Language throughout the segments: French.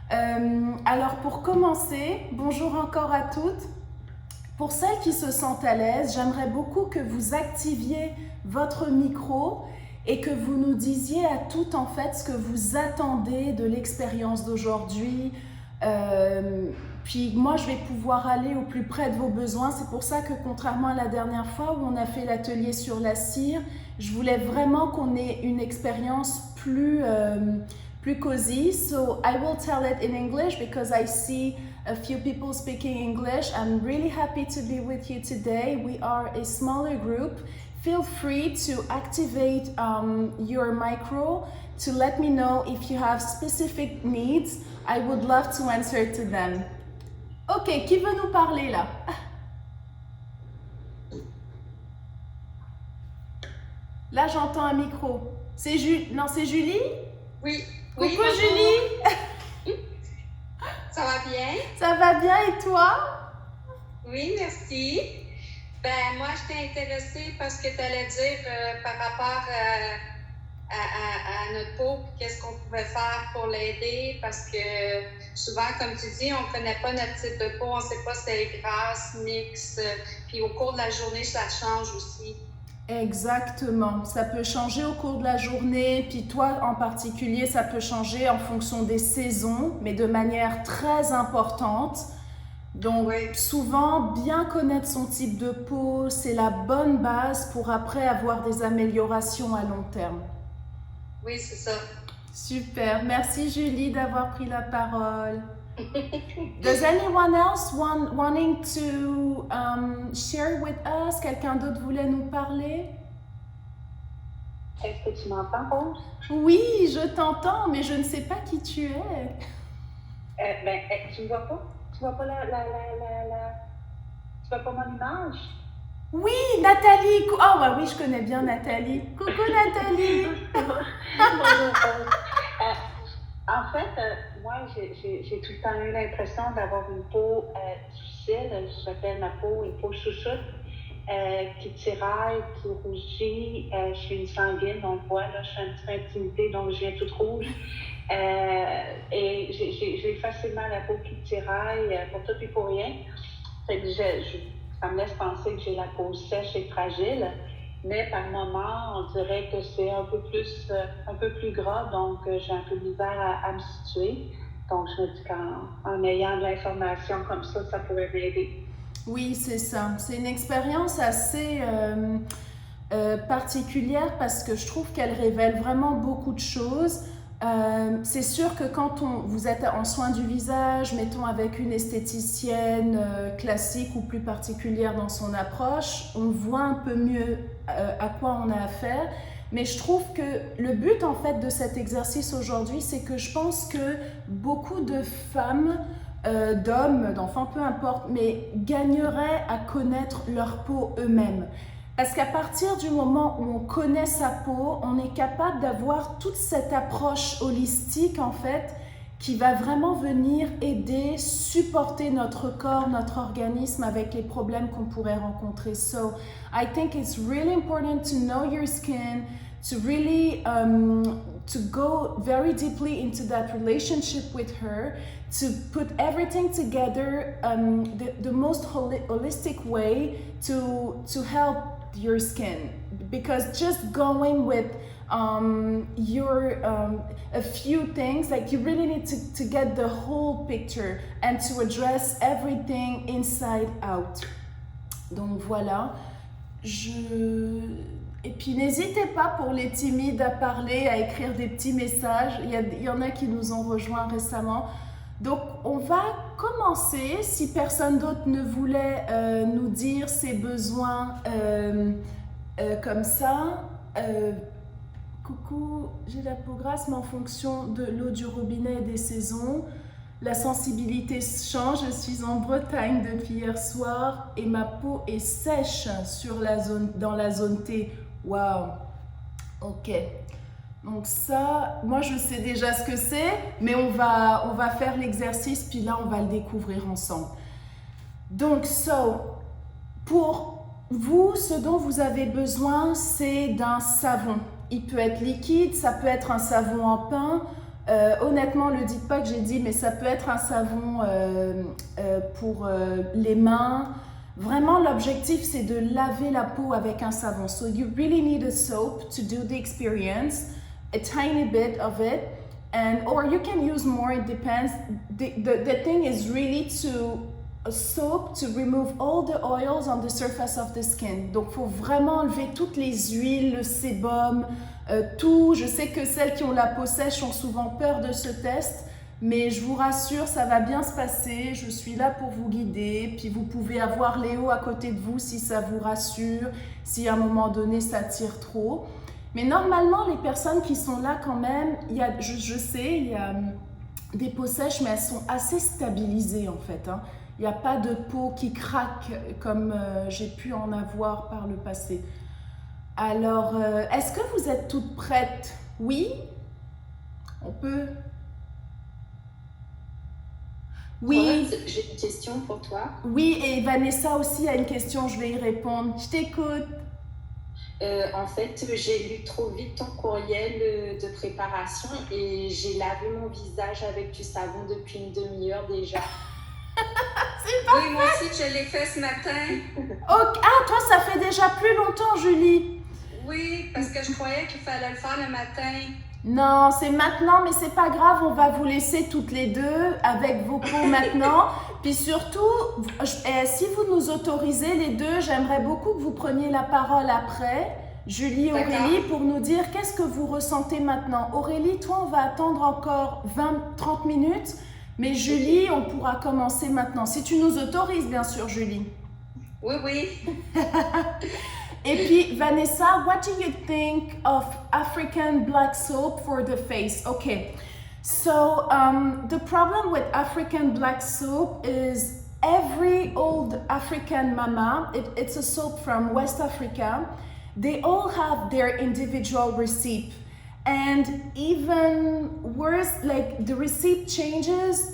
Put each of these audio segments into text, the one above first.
Alors pour commencer, bonjour encore à toutes. Pour celles qui se sentent à l'aise, j'aimerais beaucoup que vous activiez votre micro et que vous nous disiez à toutes en fait ce que vous attendez de l'expérience d'aujourd'hui. Puis moi, je vais pouvoir aller au plus près de vos besoins. C'est pour ça que contrairement à la dernière fois où on a fait l'atelier sur la cire, je voulais vraiment qu'on ait une expérience plus cosy. So I will tell it in English because I see a few people speaking English. I'm really happy to be with you today. We are a smaller group. Feel free to activate your micro to let me know if you have specific needs. I would love to answer to them. Ok, qui veut nous parler là? Là, j'entends un micro. C'est Non, c'est Julie? Oui. Coucou Bonjour. Julie! Ça va bien? Ça va bien et toi? Oui, merci. Ben, moi, je t'ai intéressée parce que tu allais dire par rapport à notre peau, qu'est-ce qu'on pouvait faire pour l'aider, parce que souvent, comme tu dis, on ne connaît pas notre type de peau, on ne sait pas si elle est grasse, mixte, puis au cours de la journée, ça change aussi. Exactement, ça peut changer au cours de la journée, puis toi en particulier, ça peut changer en fonction des saisons, mais de manière très importante. Donc Oui. souvent, bien connaître son type de peau, c'est la bonne base pour après avoir des améliorations à long terme. Oui, c'est ça. Super, merci Julie d'avoir pris la parole. Does anyone else wanting to share with us? Quelqu'un d'autre voulait nous parler? Est-ce que tu m'entends, Rose? Oui, je t'entends, mais je ne sais pas qui tu es. Tu me vois pas? Tu vois pas Tu vois pas mon image? Oui, Nathalie. Oh, bah oui, je connais bien Nathalie. Coucou Nathalie. Bonjour, Rose. En fait, moi, j'ai tout le temps eu l'impression d'avoir une peau difficile. J'appelle ma peau une peau chouchoute, qui tiraille, qui rougit. Je suis une sanguine, on le voit, là, je suis un petit peu intimidée, donc je viens toute rouge. Et j'ai facilement la peau qui tiraille pour tout et pour rien. Fait que ça me laisse penser que j'ai la peau sèche et fragile. Mais par moment, on dirait que c'est un peu plus gras, donc j'ai un peu de misère à me situer. Donc, je me dis qu'en ayant de l'information comme ça pourrait m'aider. Oui, c'est ça. C'est une expérience assez particulière parce que je trouve qu'elle révèle vraiment beaucoup de choses. C'est sûr que quand vous êtes en soins du visage, mettons avec une esthéticienne classique ou plus particulière dans son approche, on voit un peu mieux à quoi on a affaire. Mais je trouve que le but en fait de cet exercice aujourd'hui, c'est que je pense que beaucoup de femmes, d'hommes, d'enfants, peu importe, mais gagneraient à connaître leur peau eux-mêmes. Parce qu'à partir du moment où on connaît sa peau, on est capable d'avoir toute cette approche holistique en fait qui va vraiment venir aider, supporter notre corps, notre organisme avec les problèmes qu'on pourrait rencontrer. So, I think it's really important to know your skin, to really to go very deeply into that relationship with her, to put everything together the most holistic way to help your skin, because just going with a few things, like you really need to get the whole picture and to address everything inside out. Donc voilà, et puis n'hésitez pas pour les timides à parler, à écrire des petits messages. Il y en a qui nous ont rejoints récemment. Donc on va commencer, si personne d'autre ne voulait nous dire ses besoins comme ça. Coucou, j'ai la peau grasse, mais en fonction de l'eau du robinet et des saisons, la sensibilité change. Je suis en Bretagne depuis hier soir et ma peau est sèche dans la zone T. Waouh. Ok. Donc ça, moi je sais déjà ce que c'est, mais on va faire l'exercice, puis là on va le découvrir ensemble. Donc, pour vous, ce dont vous avez besoin, c'est d'un savon. Il peut être liquide, ça peut être un savon en pain, Honnêtement, ne le dites pas que j'ai dit, mais ça peut être un savon pour les mains. Vraiment, l'objectif, c'est de laver la peau avec un savon. So you really need a soap to do the experience, a tiny bit of it, or you can use more, it depends. The thing is really to a soap to remove all the oils on the surface of the skin. Donc, il faut vraiment enlever toutes les huiles, le sébum, tout. Je sais que celles qui ont la peau sèche ont souvent peur de ce test, mais je vous rassure, ça va bien se passer. Je suis là pour vous guider. Puis vous pouvez avoir Léo à côté de vous si ça vous rassure, si à un moment donné ça tire trop. Mais normalement, les personnes qui sont là quand même, je sais, il y a des peaux sèches, mais elles sont assez stabilisées en fait. Hein. Il n'y a pas de peau qui craque comme j'ai pu en avoir par le passé. Alors, est-ce que vous êtes toutes prêtes? Oui? On peut? Oui. J'ai une question pour toi. Oui, et Vanessa aussi a une question, je vais y répondre. Je t'écoute. En fait, j'ai lu trop vite ton courriel de préparation et j'ai lavé mon visage avec du savon depuis une demi-heure déjà. Oui, moi aussi, je l'ai fait ce matin. Okay. Ah, toi, ça fait déjà plus longtemps, Julie. Oui, parce que je croyais qu'il fallait le faire le matin. Non, c'est maintenant, mais c'est pas grave, on va vous laisser toutes les deux avec vos peaux maintenant. Puis surtout, si vous nous autorisez les deux, j'aimerais beaucoup que vous preniez la parole après, Julie et Aurélie, pour nous dire qu'est-ce que vous ressentez maintenant. Aurélie, toi, on va attendre encore 20-30 minutes, mais Julie, on pourra commencer maintenant. Si tu nous autorises, bien sûr, Julie. Oui, oui. Et puis, Vanessa, what do you think of African black soap for the face? Okay, so the problem with African black soap is every old African mama, it's a soap from West Africa, they all have their individual receipt. And even worse, like the receipt changes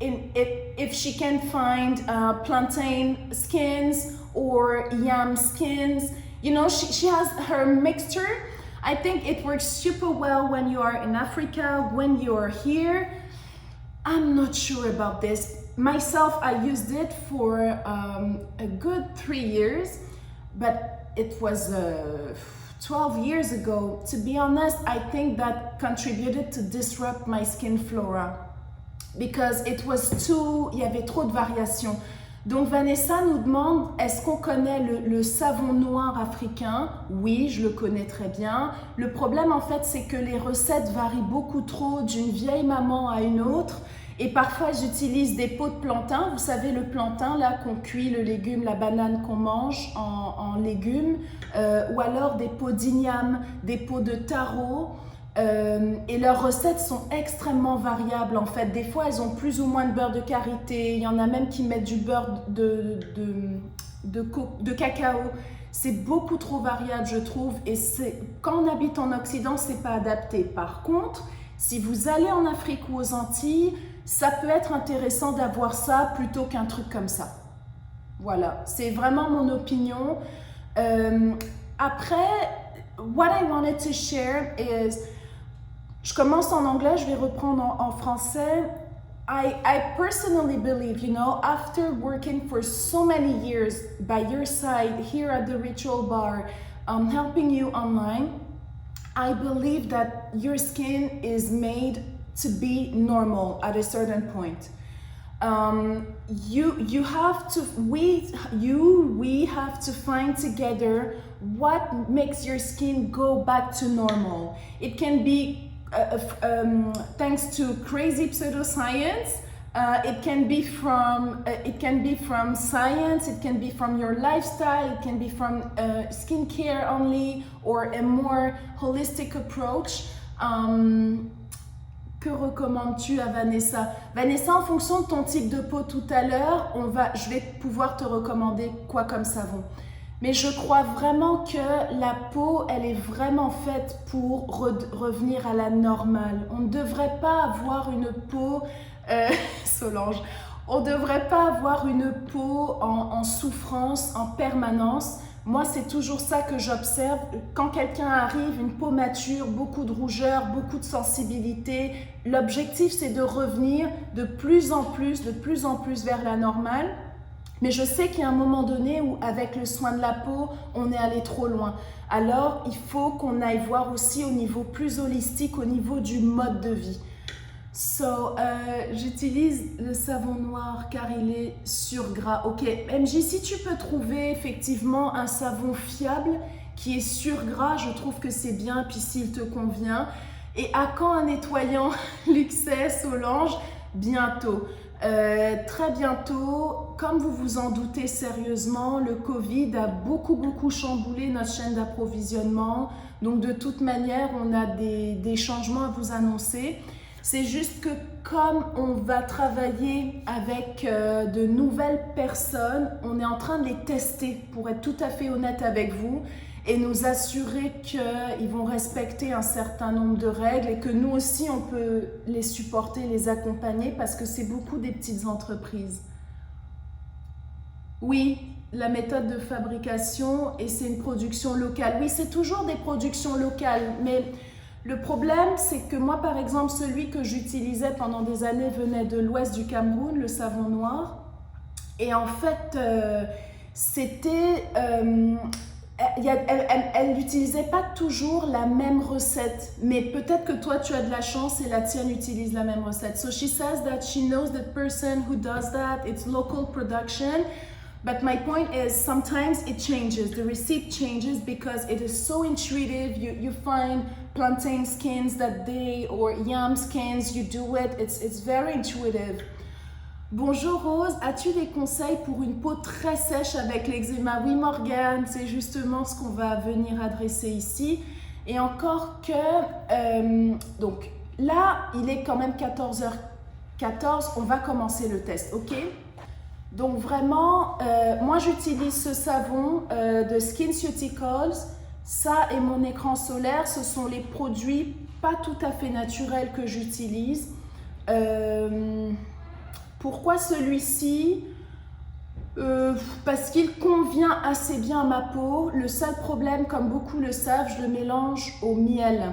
if she can find plantain skins or yam skins. You know, she has her mixture. I think it works super well when you are in Africa, when you are here. I'm not sure about this. Myself, I used it for a good 3 years, but it was 12 years ago. To be honest, I think that contributed to disrupt my skin flora because it was il y avait trop de variations. Donc Vanessa nous demande, est-ce qu'on connaît le savon noir africain? Oui, je le connais très bien. Le problème en fait, c'est que les recettes varient beaucoup trop d'une vieille maman à une autre. Et parfois, j'utilise des pots de plantain. Vous savez, le plantain, là, qu'on cuit, le légume, la banane qu'on mange en légumes. Ou alors des pots d'igname, des pots de taro. Et leurs recettes sont extrêmement variables, en fait. Des fois, elles ont plus ou moins de beurre de karité. Il y en a même qui mettent du beurre de cacao. C'est beaucoup trop variable, je trouve. Et quand on habite en Occident, c'est pas adapté. Par contre, si vous allez en Afrique ou aux Antilles, ça peut être intéressant d'avoir ça plutôt qu'un truc comme ça. Voilà, c'est vraiment mon opinion. Après, what I wanted to share is, je commence en anglais, je vais reprendre en français. I personally believe, you know, after working for so many years by your side here at the Ritual Bar, helping you online, I believe that your skin is made to be normal at a certain point. You have to, we have to find together what makes your skin go back to normal. It can be thanks to crazy pseudoscience. It can be from science. It can be from your lifestyle. It can be from skincare only, or a more holistic approach. Que recommandes-tu à Vanessa? Vanessa, en fonction de ton type de peau tout à l'heure, je vais pouvoir te recommander quoi comme savon. Mais je crois vraiment que la peau, elle est vraiment faite pour revenir à la normale. On ne devrait pas avoir une peau, Solange, on ne devrait pas avoir une peau en souffrance en permanence Moi, c'est toujours ça que j'observe. Quand quelqu'un arrive, une peau mature, beaucoup de rougeur, beaucoup de sensibilité, l'objectif, c'est de revenir de plus en plus vers la normale. Mais je sais qu'il y a un moment donné où, avec le soin de la peau, on est allé trop loin. Alors, il faut qu'on aille voir aussi au niveau plus holistique, au niveau du mode de vie. J'utilise le savon noir car il est sur gras. Ok, MJ, si tu peux trouver effectivement un savon fiable qui est sur gras, je trouve que c'est bien, puis s'il te convient. Et à quand un nettoyant Luxais, Solange? Bientôt. Très bientôt, comme vous vous en doutez sérieusement, le Covid a beaucoup chamboulé notre chaîne d'approvisionnement. Donc de toute manière, on a des changements à vous annoncer. C'est juste que comme on va travailler avec de nouvelles personnes, on est en train de les tester pour être tout à fait honnête avec vous et nous assurer qu'ils vont respecter un certain nombre de règles et que nous aussi on peut les supporter, les accompagner parce que c'est beaucoup des petites entreprises. Oui, la méthode de fabrication et c'est une production locale. Oui, c'est toujours des productions locales, mais le problème, c'est que moi, par exemple, celui que j'utilisais pendant des années venait de l'ouest du Cameroun, le savon noir. Et en fait, elle n'utilisait pas toujours la même recette. Mais peut-être que toi, tu as de la chance et la tienne utilise la même recette. So she says that she knows the person who does that. It's local production. But my point is sometimes it changes. The receipt changes because it is so intuitive. You find plantain skins that day or yam skins, you do it. It's very intuitive. Bonjour Rose, as-tu des conseils pour une peau très sèche avec l'eczéma? Oui Morgane, c'est justement ce qu'on va venir adresser ici. Et encore que, donc là, il est quand même 14h14, on va commencer le test, ok? Donc vraiment, moi j'utilise ce savon de SkinCeuticals. Ça et mon écran solaire, ce sont les produits pas tout à fait naturels que j'utilise. Pourquoi celui-ci? Parce qu'il convient assez bien à ma peau. Le seul problème, comme beaucoup le savent, je le mélange au miel.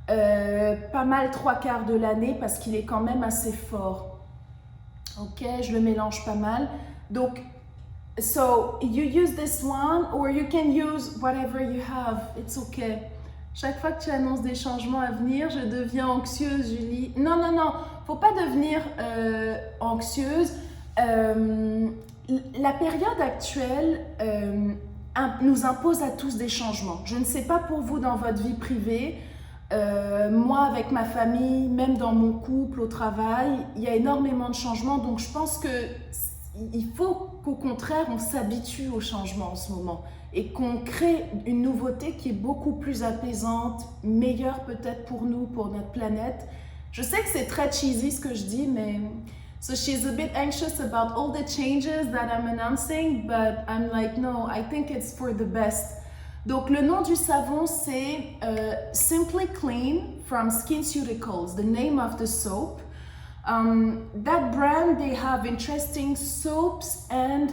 Pas mal 3/4 de l'année parce qu'il est quand même assez fort. Ok, je le mélange pas mal. Donc, so you use this one or you can use whatever you have. It's okay. Chaque fois que tu annonces des changements à venir, je deviens anxieuse, Julie. Non, faut pas devenir anxieuse. La période actuelle nous impose à tous des changements. Je ne sais pas pour vous dans votre vie privée. Moi, avec ma famille, même dans mon couple, au travail, il y a énormément de changements. Donc, je pense qu'il faut qu'au contraire, on s'habitue au changement en ce moment et qu'on crée une nouveauté qui est beaucoup plus apaisante, meilleure peut-être pour nous, pour notre planète. Je sais que c'est très cheesy ce que je dis, mais... So she's a bit anxious about all the changes that I'm announcing, but I'm like, no, I think it's for the best. Donc le nom du savon c'est Simply Clean from SkinCeuticals, the name of the soap. That brand, they have interesting soaps and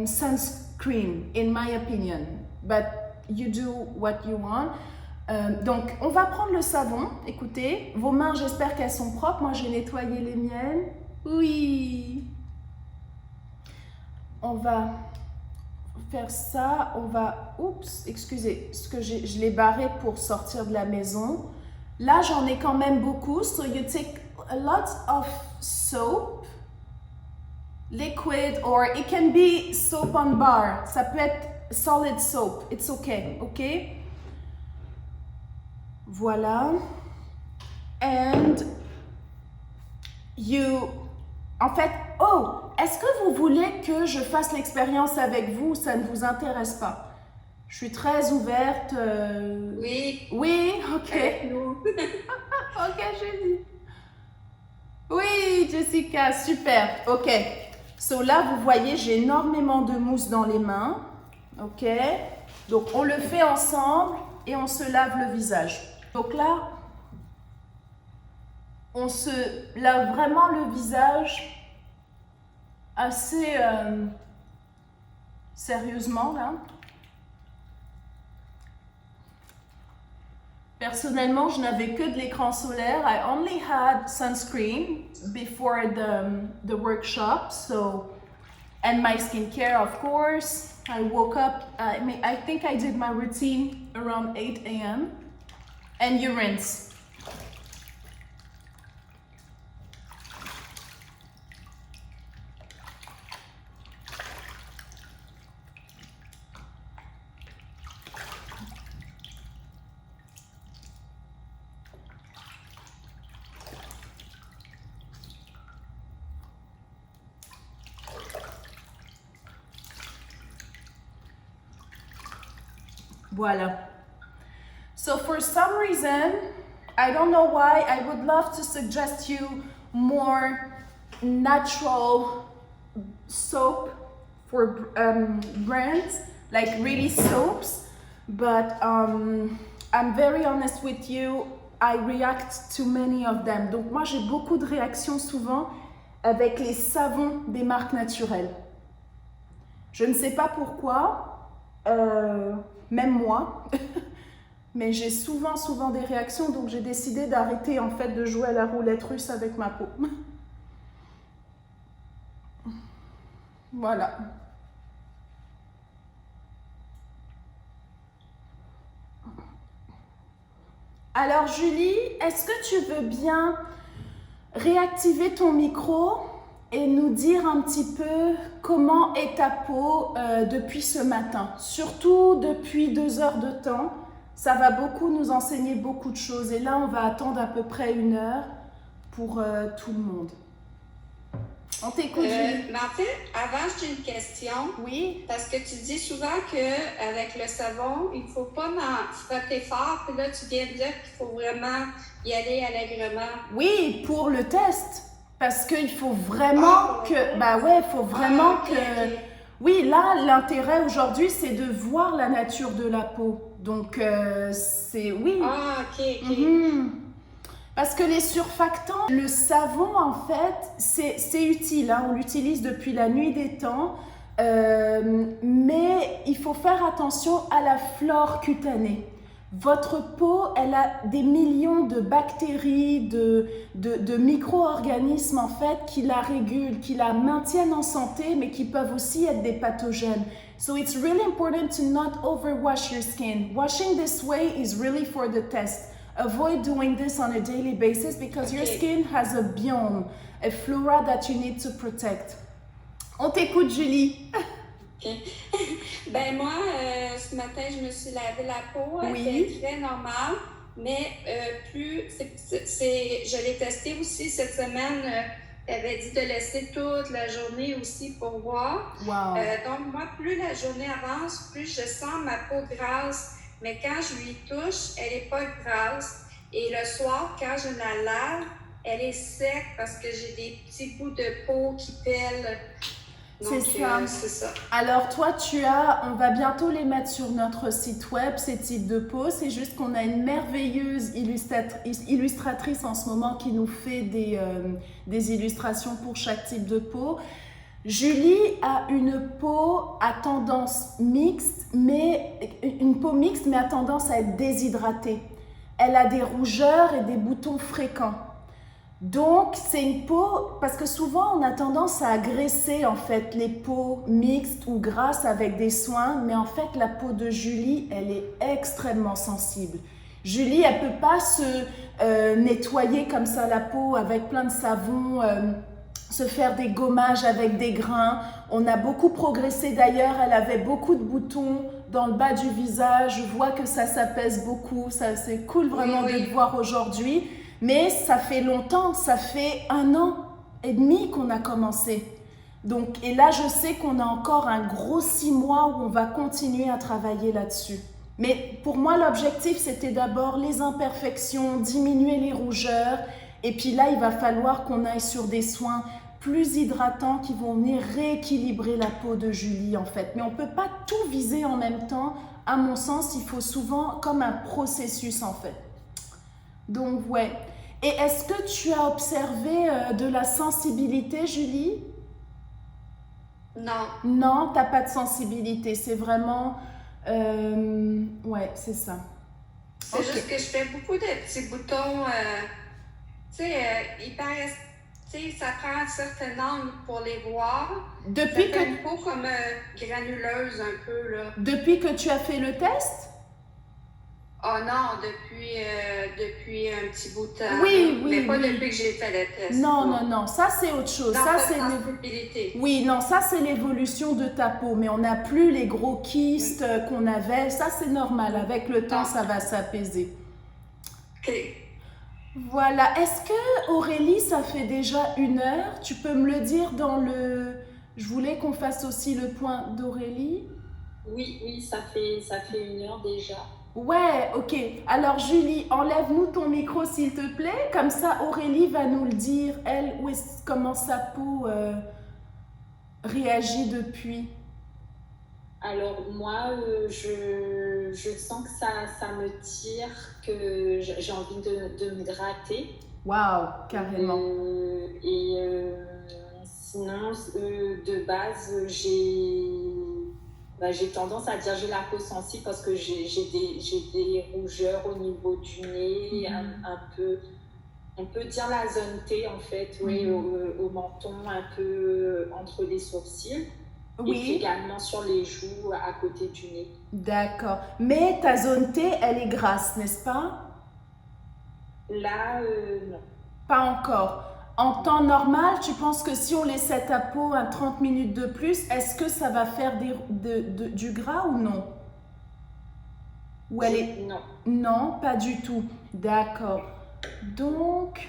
sunscreen, in my opinion. But you do what you want. Donc on va prendre le savon. Écoutez, vos mains, j'espère qu'elles sont propres. Moi, j'ai nettoyé les miennes. Oui. On va faire ça, on va, oups, excusez, ce que je l'ai barré pour sortir de la maison. Là, j'en ai quand même beaucoup. So you take a lot of soap, liquid, or it can be soap on bar. Ça peut être solid soap. It's okay, ok? Voilà. And you, en fait, oh, est-ce que vous voulez que je fasse l'expérience avec vous ou ça ne vous intéresse pas? Je suis très ouverte. Oui. Oui, ok. Avec nous. Ok, Julie. Oui, Jessica, super. Ok. So là, vous voyez, j'ai énormément de mousse dans les mains. Ok. Donc, on le fait ensemble et on se lave le visage. Donc là, on se lave vraiment le visage assez sérieusement là. Personnellement, je n'avais que de l'écran solaire. I only had sunscreen before the workshop, so and my skincare, of course. I woke up, I think I did my routine around 8 a.m. And you rinse. Voila. So for some reason, I don't know why, I would love to suggest you more natural soap for brands, like really soaps. But I'm very honest with you, I react to many of them. Donc moi j'ai beaucoup de réactions souvent avec les savons des marques naturelles. Je ne sais pas pourquoi, même moi, mais j'ai souvent des réactions, donc j'ai décidé d'arrêter en fait de jouer à la roulette russe avec ma peau. Voilà. Alors Julie, est-ce que tu veux bien réactiver ton micro et nous dire un petit peu comment est ta peau depuis ce matin, surtout depuis 2 heures de temps. Ça va beaucoup nous enseigner beaucoup de choses et là on va attendre à peu près 1 heure pour tout le monde. On t'écoute, Julie. Mais en fait, avant, j'ai une question. Oui. Parce que tu dis souvent qu'avec le savon, il ne faut pas frotter fort. Puis là, tu viens de dire qu'il faut vraiment y aller allègrement. Oui, pour le test. Parce qu'il faut vraiment que... Bah ouais, il faut vraiment que... Okay. Oui, là, l'intérêt aujourd'hui, c'est de voir la nature de la peau. Donc, c'est... Oui. Ah, ok. Mm-hmm. Parce que les surfactants, le savon, en fait, c'est utile. Hein, on l'utilise depuis la nuit des temps. Mais il faut faire attention à la flore cutanée. Votre peau, elle a des millions de bactéries, de micro-organismes, en fait, qui la régulent, qui la maintiennent en santé, mais qui peuvent aussi être des pathogènes. So it's really important to not overwash your skin. Washing this way is really for the test. Avoid doing this on a daily basis because your skin has a biome, a flora that you need to protect. On t'écoute, Julie. Okay. Ben moi, ce matin, je me suis lavé la peau. Oui. Elle était très normale, mais je l'ai testé aussi cette semaine. Elle avait dit de laisser toute la journée aussi pour voir. Wow. Donc moi, plus la journée avance, plus je sens ma peau grasse. Mais quand je lui touche, elle n'est pas grasse. Et le soir, quand je la lave, elle est sec parce que j'ai des petits bouts de peau qui pèlent. C'est ça. C'est ça. Alors toi, on va bientôt les mettre sur notre site web, ces types de peau. C'est juste qu'on a une merveilleuse illustratrice en ce moment qui nous fait des illustrations pour chaque type de peau. Julie a une peau à tendance mixte, mais à tendance à être déshydratée. Elle a des rougeurs et des boutons fréquents. Donc, c'est une peau, parce que souvent on a tendance à agresser en fait les peaux mixtes ou grasses avec des soins, mais en fait la peau de Julie, elle est extrêmement sensible. Julie, elle peut pas se nettoyer comme ça la peau avec plein de savon, se faire des gommages avec des grains. On a beaucoup progressé d'ailleurs, elle avait beaucoup de boutons dans le bas du visage. Je vois que ça s'apaise beaucoup, c'est cool vraiment de te voir aujourd'hui. Mais ça fait longtemps, ça fait 1 an et demi qu'on a commencé. Donc, et là, je sais qu'on a encore un gros 6 mois où on va continuer à travailler là-dessus. Mais pour moi, l'objectif, c'était d'abord les imperfections, diminuer les rougeurs. Et puis là, il va falloir qu'on aille sur des soins plus hydratants qui vont venir rééquilibrer la peau de Julie, en fait. Mais on ne peut pas tout viser en même temps. À mon sens, il faut souvent comme un processus, en fait. Donc, ouais. Et est-ce que tu as observé de la sensibilité, Julie? Non. Non, tu n'as pas de sensibilité. C'est vraiment... ouais, c'est ça. C'est Ok. juste que je fais beaucoup de petits boutons, tu sais, ils paraissent, tu sais, ça prend un certain angle pour les voir. Ça Depuis fait que, une peau comme granuleuse un peu, là. depuis que tu as fait le test? Oh non, depuis un petit bout de temps, Oui, là. oui, Mais pas oui. depuis que j'ai fait le test. Non, non, non, ça c'est autre chose. Non, Ça pas c'est de sensibilité. Oui, non, ça c'est l'évolution de ta peau, mais on n'a plus les gros kystes qu'on avait. Ça c'est normal. Avec le temps, Non. ça va s'apaiser. OK. Voilà. Est-ce que Aurélie, ça fait déjà 1 heure? Tu peux me le dire dans le. Je voulais qu'on fasse aussi le point d'Aurélie. Oui, oui, ça fait 1 heure déjà. Ouais, ok. Alors Julie, enlève-nous ton micro s'il te plaît. Comme ça, Aurélie va nous le dire, elle, comment sa peau réagit depuis. Alors moi, je sens que ça me tire, que j'ai envie de m'hydrater. Waouh, carrément. Sinon, de base, j'ai tendance à dire j'ai la peau sensible parce que j'ai des rougeurs au niveau du nez, un peu, on peut dire la zone T en fait, oui, au menton, un peu entre les sourcils. Et puis Oui, également sur les joues à côté du nez. d'accord. Mais ta zone T, elle est grasse, n'est-ce pas? Là, non. Pas encore. En temps normal, tu penses que si on laissait ta peau 30 minutes de plus, est-ce que ça va faire du gras ou non? Ou elle est... Non. Non, pas du tout. D'accord. Donc,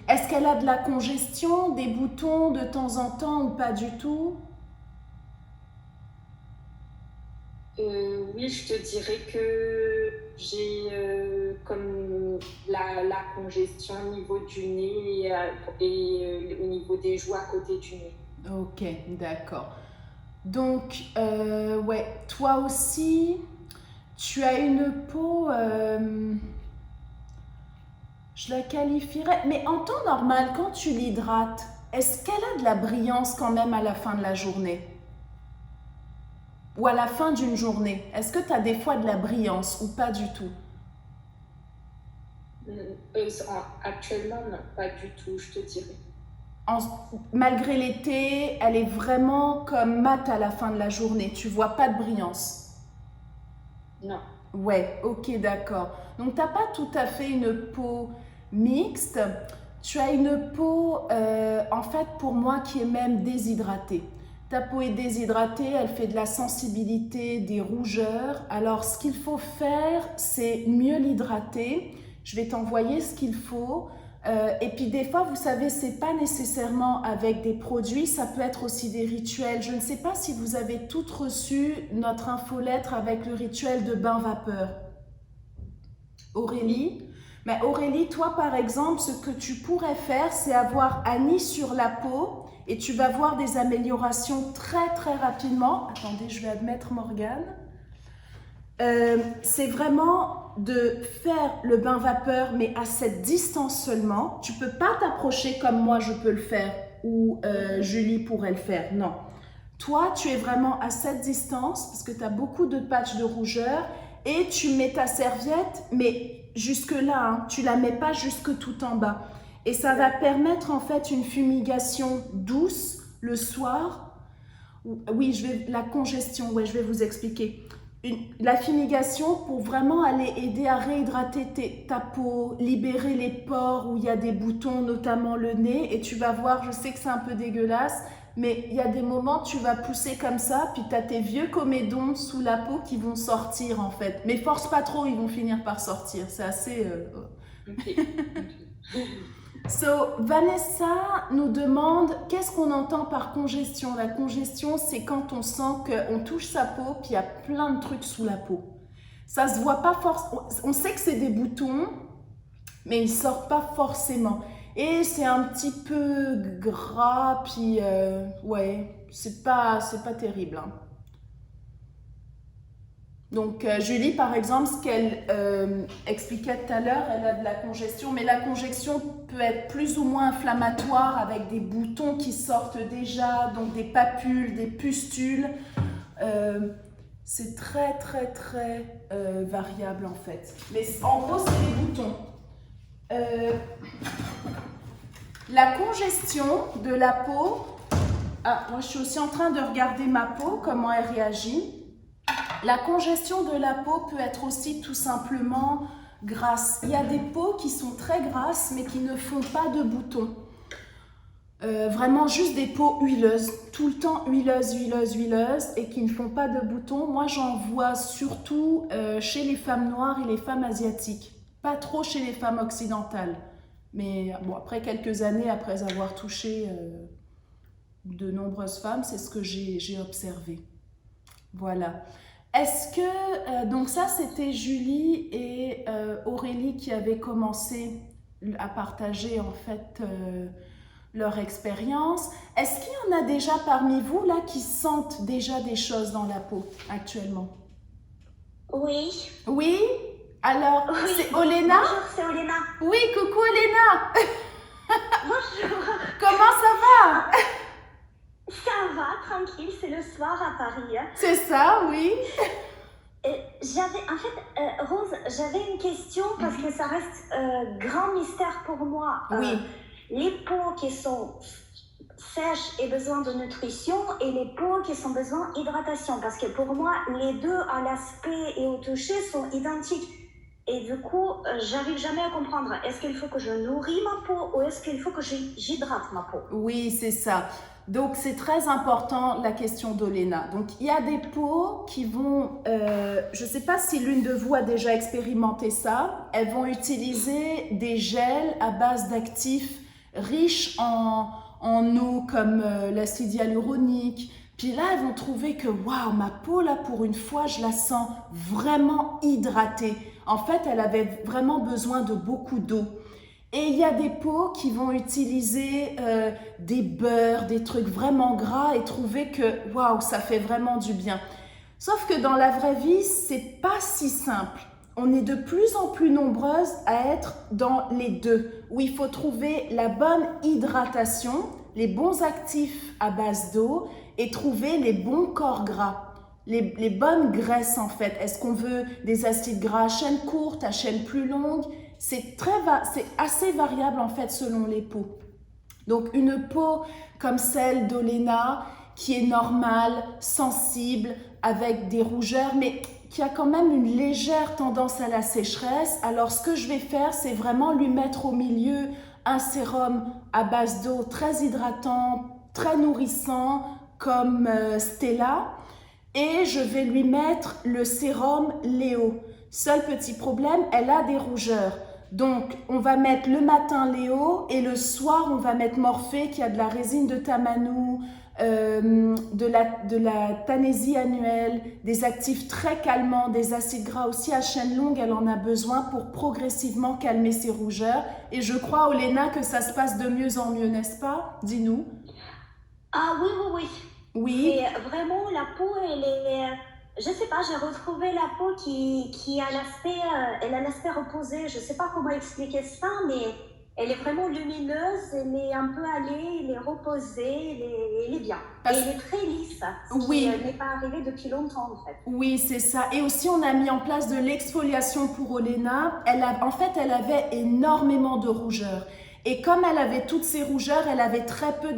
est-ce qu'elle a de la congestion, des boutons de temps en temps ou pas du tout? Oui, je te dirais que j'ai comme la congestion au niveau du nez et au niveau des joues à côté du nez. Ok, d'accord. Donc, ouais, toi aussi, tu as une peau, je la qualifierais, mais en temps normal, quand tu l'hydrates, est-ce qu'elle a de la brillance quand même à la fin de la journée? Ou à la fin d'une journée? Est-ce que tu as des fois de la brillance ou pas du tout? Actuellement, non, pas du tout, je te dirais. Malgré l'été, elle est vraiment comme mat à la fin de la journée. Tu vois pas de brillance? Non. Ouais, ok, d'accord. Donc, tu n'as pas tout à fait une peau mixte. Tu as une peau, en fait, pour moi, qui est même déshydratée. Ta peau est déshydratée, elle fait de la sensibilité, des rougeurs. Alors, ce qu'il faut faire, c'est mieux l'hydrater. Je vais t'envoyer ce qu'il faut. Et puis des fois, vous savez, c'est pas nécessairement avec des produits, ça peut être aussi des rituels. Je ne sais pas si vous avez toutes reçu notre infolettre avec le rituel de bain vapeur. Aurélie? Mais Aurélie, toi par exemple, ce que tu pourrais faire, c'est avoir Annie sur la peau et tu vas voir des améliorations très très rapidement. Attendez, je vais admettre Morgane. C'est vraiment de faire le bain vapeur, mais à cette distance seulement. Tu peux pas t'approcher comme moi je peux le faire ou Julie pourrait le faire. Non. Toi, tu es vraiment à cette distance parce que tu as beaucoup de patchs de rougeur et tu mets ta serviette, mais jusque là, hein, tu la mets pas jusque tout en bas. Et ça va permettre en fait une fumigation douce le soir. Oui, la congestion, ouais, je vais vous expliquer. La fumigation pour vraiment aller aider à réhydrater ta peau, libérer les pores où il y a des boutons, notamment le nez. Et tu vas voir, je sais que c'est un peu dégueulasse, mais il y a des moments tu vas pousser comme ça, puis tu as tes vieux comédons sous la peau qui vont sortir en fait. Mais force pas trop, ils vont finir par sortir. C'est assez... Ok. So, Vanessa nous demande qu'est-ce qu'on entend par congestion. La congestion, c'est quand on sent qu'on touche sa peau puis il y a plein de trucs sous la peau. Ça se voit pas forcément. On sait que c'est des boutons, mais ils sortent pas forcément. Et c'est un petit peu gras, puis ouais, c'est pas terrible. Hein. Donc, Julie, par exemple, ce qu'elle expliquait tout à l'heure, elle a de la congestion, mais la congestion peut être plus ou moins inflammatoire avec des boutons qui sortent déjà, donc des papules, des pustules. C'est très, très, très variable en fait. Mais en gros, c'est les boutons. La congestion de la peau. Ah, moi, je suis aussi en train de regarder ma peau, comment elle réagit. La congestion de la peau peut être aussi tout simplement grasse. Il y a des peaux qui sont très grasses, mais qui ne font pas de boutons. Vraiment juste des peaux huileuses, tout le temps huileuses, huileuses, huileuses, et qui ne font pas de boutons. Moi, j'en vois surtout chez les femmes noires et les femmes asiatiques. Pas trop chez les femmes occidentales. Mais bon, après quelques années, après avoir touché de nombreuses femmes, c'est ce que j'ai observé. Voilà. Est-ce que, donc ça c'était Julie et Aurélie qui avaient commencé à partager en fait leur expérience. Est-ce qu'il y en a déjà parmi vous là qui sentent déjà des choses dans la peau actuellement? Oui. Oui? Alors, Oui. c'est Olena? Bonjour, c'est Olena. Oui, coucou Olena! Bonjour. Comment ça va? Ça va, tranquille, c'est le soir à Paris. C'est ça, oui. Rose, j'avais une question parce que ça reste grand mystère pour moi. Oui. Les peaux qui sont sèches et besoin de nutrition et les peaux qui sont besoin d'hydratation. Parce que pour moi, les deux à l'aspect et au toucher sont identiques. Et du coup, j'arrive jamais à comprendre. Est-ce qu'il faut que je nourris ma peau ou est-ce qu'il faut que j'hydrate ma peau? Oui, c'est ça. Donc, c'est très important la question d'Olena. Donc, il y a des peaux qui vont, je ne sais pas si l'une de vous a déjà expérimenté ça, elles vont utiliser des gels à base d'actifs riches en eau comme l'acide hyaluronique. Puis là, elles vont trouver que, waouh, ma peau, là, pour une fois, je la sens vraiment hydratée. En fait, elle avait vraiment besoin de beaucoup d'eau. Et il y a des peaux qui vont utiliser des beurres, des trucs vraiment gras et trouver que, waouh, ça fait vraiment du bien. Sauf que dans la vraie vie, c'est pas si simple. On est de plus en plus nombreuses à être dans les deux, où il faut trouver la bonne hydratation, les bons actifs à base d'eau et trouver les bons corps gras. Les bonnes graisses en fait. Est-ce qu'on veut des acides gras à chaîne courte, à chaîne plus longue? C'est assez variable en fait selon les peaux. Donc une peau comme celle d'Olena qui est normale, sensible, avec des rougeurs, mais qui a quand même une légère tendance à la sécheresse. Alors ce que je vais faire, c'est vraiment lui mettre au milieu un sérum à base d'eau très hydratant, très nourrissant comme Stella. Et je vais lui mettre le sérum Léo. Seul petit problème, elle a des rougeurs. Donc, on va mettre le matin Léo et le soir, on va mettre Morphée qui a de la résine de tamanou, de la tanésie annuelle, des actifs très calmants, des acides gras aussi à chaîne longue. Elle en a besoin pour progressivement calmer ses rougeurs. Et je crois, Olena, que ça se passe de mieux en mieux, n'est-ce pas? Dis-nous. Ah oui, oui, oui. Oui. Et vraiment, la peau, elle est... Je sais pas, j'ai retrouvé la peau qui a l'aspect, elle a l'aspect reposé. Je sais pas comment expliquer ça, mais elle est vraiment lumineuse, elle est un peu allée, elle est reposée, elle est bien. Et elle est très lisse, ce qui n'est pas arrivé depuis longtemps en fait. Oui, c'est ça. Et aussi, on a mis en place de l'exfoliation pour Olena. En fait, elle avait énormément de rougeurs. Et comme elle avait toutes ces rougeurs, elle avait très peu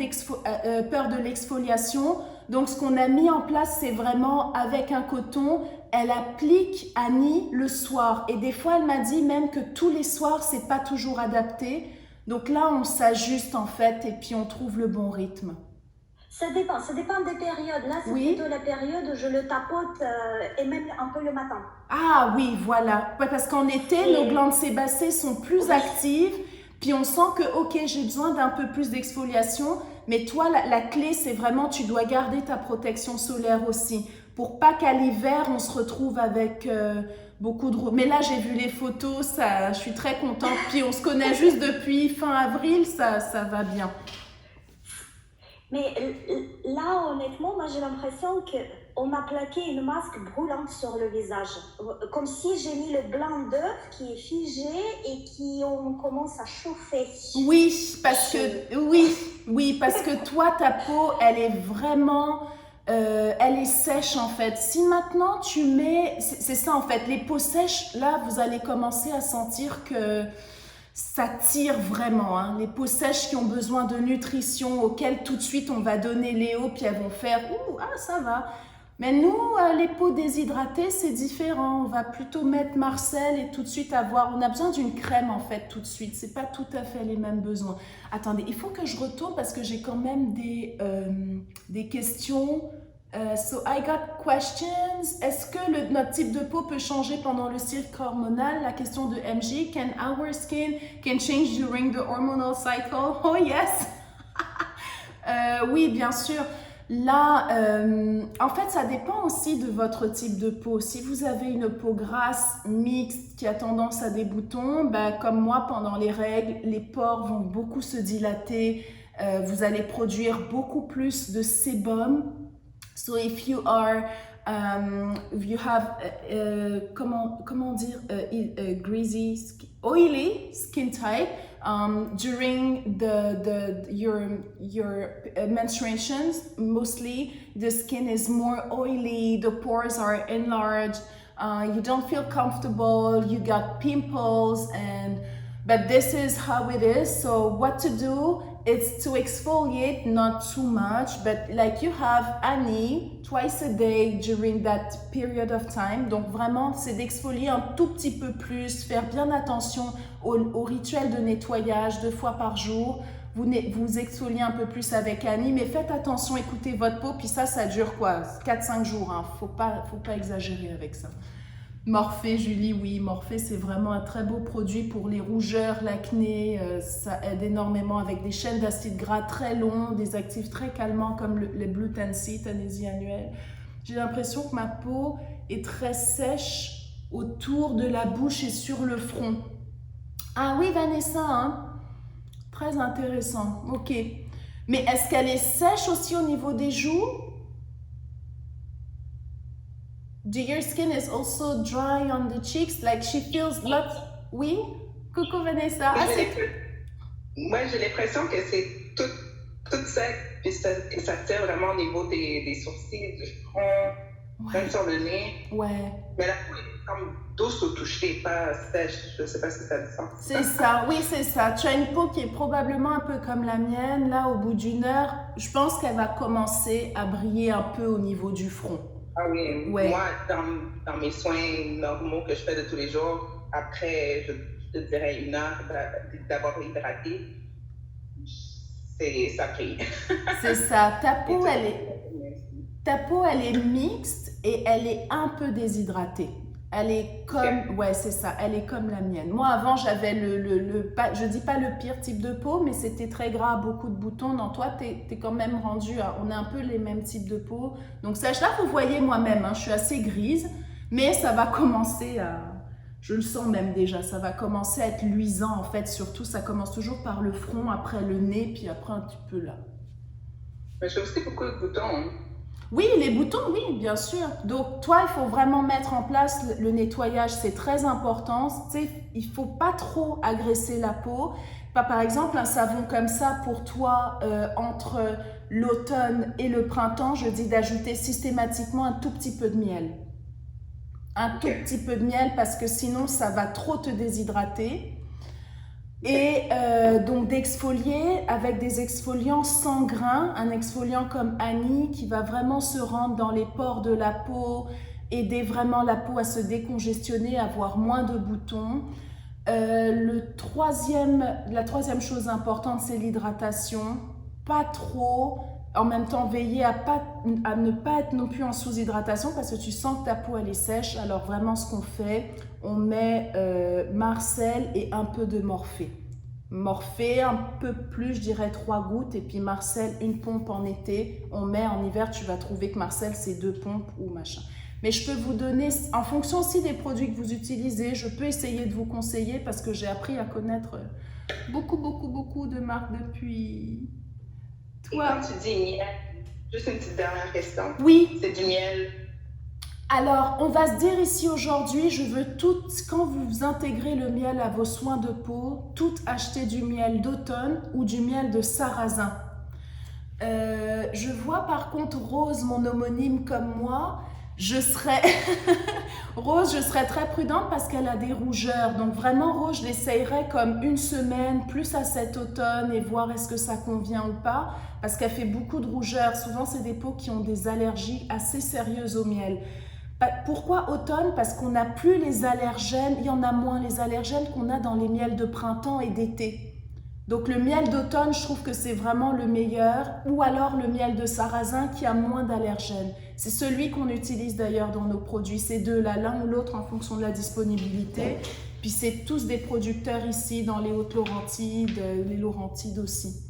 peur de l'exfoliation. Donc, ce qu'on a mis en place, c'est vraiment avec un coton, elle applique Annie le soir. Et des fois, elle m'a dit même que tous les soirs, c'est pas toujours adapté. Donc là, on s'ajuste en fait et puis on trouve le bon rythme. Ça dépend des périodes. Là, c'est plutôt la période où je le tapote et même un peu le matin. Ah oui, voilà. Ouais, parce qu'en été, nos glandes sébacées sont plus actives. Puis on sent que, ok, j'ai besoin d'un peu plus d'exfoliation, mais toi, la clé, c'est vraiment, tu dois garder ta protection solaire aussi, pour pas qu'à l'hiver, on se retrouve avec beaucoup de... Mais là, j'ai vu les photos, je suis très contente. Puis on se connaît juste depuis fin avril, ça va bien. Mais là, honnêtement, moi, j'ai l'impression qu'on m'a plaqué une masque brûlante sur le visage. Comme si j'ai mis le blanc d'œuf qui est figé et on commence à chauffer. Oui, parce que toi, ta peau, elle est vraiment elle est sèche en fait. Si maintenant tu mets, c'est ça en fait, les peaux sèches, là vous allez commencer à sentir que ça tire vraiment, hein. Les peaux sèches qui ont besoin de nutrition, auxquelles tout de suite on va donner Léo, puis elles vont faire « Ouh, ah ça va ». Mais nous, les peaux déshydratées, c'est différent. On va plutôt mettre Marcel et tout de suite avoir... On a besoin d'une crème en fait tout de suite. C'est pas tout à fait les mêmes besoins. Attendez, il faut que je retourne parce que j'ai quand même des questions. So I got questions. Est-ce que notre type de peau peut changer pendant le cycle hormonal? La question de MJ. Can our skin change during the hormonal cycle? Oh yes. Oui, bien sûr. Là, en fait, ça dépend aussi de votre type de peau. Si vous avez une peau grasse, mixte, qui a tendance à des boutons, ben, comme moi, pendant les règles, les pores vont beaucoup se dilater. Vous allez produire beaucoup plus de sébum. So if you are, if you have, comment dire, greasy, oily skin type, during your menstruations, mostly the skin is more oily, the pores are enlarged, you don't feel comfortable, you got pimples, but this is how it is. So what to do is to exfoliate, not too much, but like you have Annie twice a day during that period of time. Donc vraiment, c'est d'exfolier un tout petit peu plus, faire bien attention au rituel de nettoyage 2 fois par jour. Vous exfoliez un peu plus avec Annie, mais faites attention, écoutez votre peau, puis ça dure quoi? 4-5 jours, hein. Faut pas exagérer avec ça. Morphée, Julie, oui, Morphée, c'est vraiment un très beau produit pour les rougeurs, l'acné. Ça aide énormément avec des chaînes d'acides gras très longs, des actifs très calmants comme les Blue Tansy, Tanésie annuelle. J'ai l'impression que ma peau est très sèche autour de la bouche et sur le front. Ah oui, Vanessa, hein? Très intéressant. Ok. Mais est-ce qu'elle est sèche aussi au niveau des joues? Do your skin is also dry on the cheeks? Like she feels lots... Oui? Coucou Vanessa. Ah, moi, j'ai l'impression que c'est tout sec, puis ça tire vraiment au niveau des sourcils, du front, même sur le nez. Ouais. Mais la peau est comme douce au toucher, pas sèche. Je sais pas si ça a du sens. C'est ça, oui, c'est ça. Tu as une peau qui est probablement un peu comme la mienne. Là, au bout d'1 heure, je pense qu'elle va commencer à briller un peu au niveau du front. Ah oui, ouais. Moi, dans mes soins normaux que je fais de tous les jours, après, je te dirais 1 heure d'avoir hydraté, ça brille. C'est ça. Ta peau, elle est mixte et elle est un peu déshydratée. Elle est comme, ouais, c'est ça, elle est comme la mienne. Moi, avant, j'avais je dis pas le pire type de peau, mais c'était très gras, beaucoup de boutons. Non, toi, t'es quand même rendu on a un peu les mêmes types de peau. Donc, sache-là, vous voyez moi-même, hein, je suis assez grise, mais ça va commencer je le sens même déjà, ça va commencer à être luisant, en fait. Surtout, ça commence toujours par le front, après le nez, puis après un petit peu là. Mais j'ai aussi beaucoup de boutons, hein. Oui, les boutons, oui, bien sûr. Donc, toi, il faut vraiment mettre en place le nettoyage. C'est très important. Tu sais, il ne faut pas trop agresser la peau. Par exemple, un savon comme ça, pour toi, entre l'automne et le printemps, je dis d'ajouter systématiquement un tout petit peu de miel. Un tout petit peu de miel parce que sinon, ça va trop te déshydrater. Et donc d'exfolier avec des exfoliants sans grains, un exfoliant comme Annie qui va vraiment se rendre dans les pores de la peau, aider vraiment la peau à se décongestionner, avoir moins de boutons. La troisième chose importante, c'est l'hydratation. Pas trop, en même temps veiller à ne pas être non plus en sous-hydratation parce que tu sens que ta peau elle est sèche. Alors vraiment ce qu'on fait, on met Marcel et un peu de Morphée. Morphée, un peu plus, je dirais 3 gouttes, et puis Marcel, 1 pompe en été. On met en hiver, tu vas trouver que Marcel, c'est 2 pompes ou machin. Mais je peux vous donner, en fonction aussi des produits que vous utilisez, je peux essayer de vous conseiller parce que j'ai appris à connaître beaucoup de marques depuis. Toi, quand tu dis miel, juste une petite dernière question. Oui. C'est du miel. Alors, on va se dire ici aujourd'hui, je veux quand vous intégrez le miel à vos soins de peau, acheter du miel d'automne ou du miel de sarrasin. Je vois par contre Rose, mon homonyme comme moi, je serais Rose, je serais très prudente parce qu'elle a des rougeurs. Donc vraiment Rose, je l'essayerais comme une semaine, plus à cet automne et voir est-ce que ça convient ou pas. Parce qu'elle fait beaucoup de rougeurs. Souvent, c'est des peaux qui ont des allergies assez sérieuses au miel. Pourquoi automne? Parce qu'on n'a plus les allergènes, il y en a moins les allergènes qu'on a dans les miels de printemps et d'été. Donc le miel d'automne, je trouve que c'est vraiment le meilleur, ou alors le miel de sarrasin qui a moins d'allergènes. C'est celui qu'on utilise d'ailleurs dans nos produits, ces deux-là, l'un ou l'autre en fonction de la disponibilité. Puis c'est tous des producteurs ici dans les Hautes-Laurentides, les Laurentides aussi.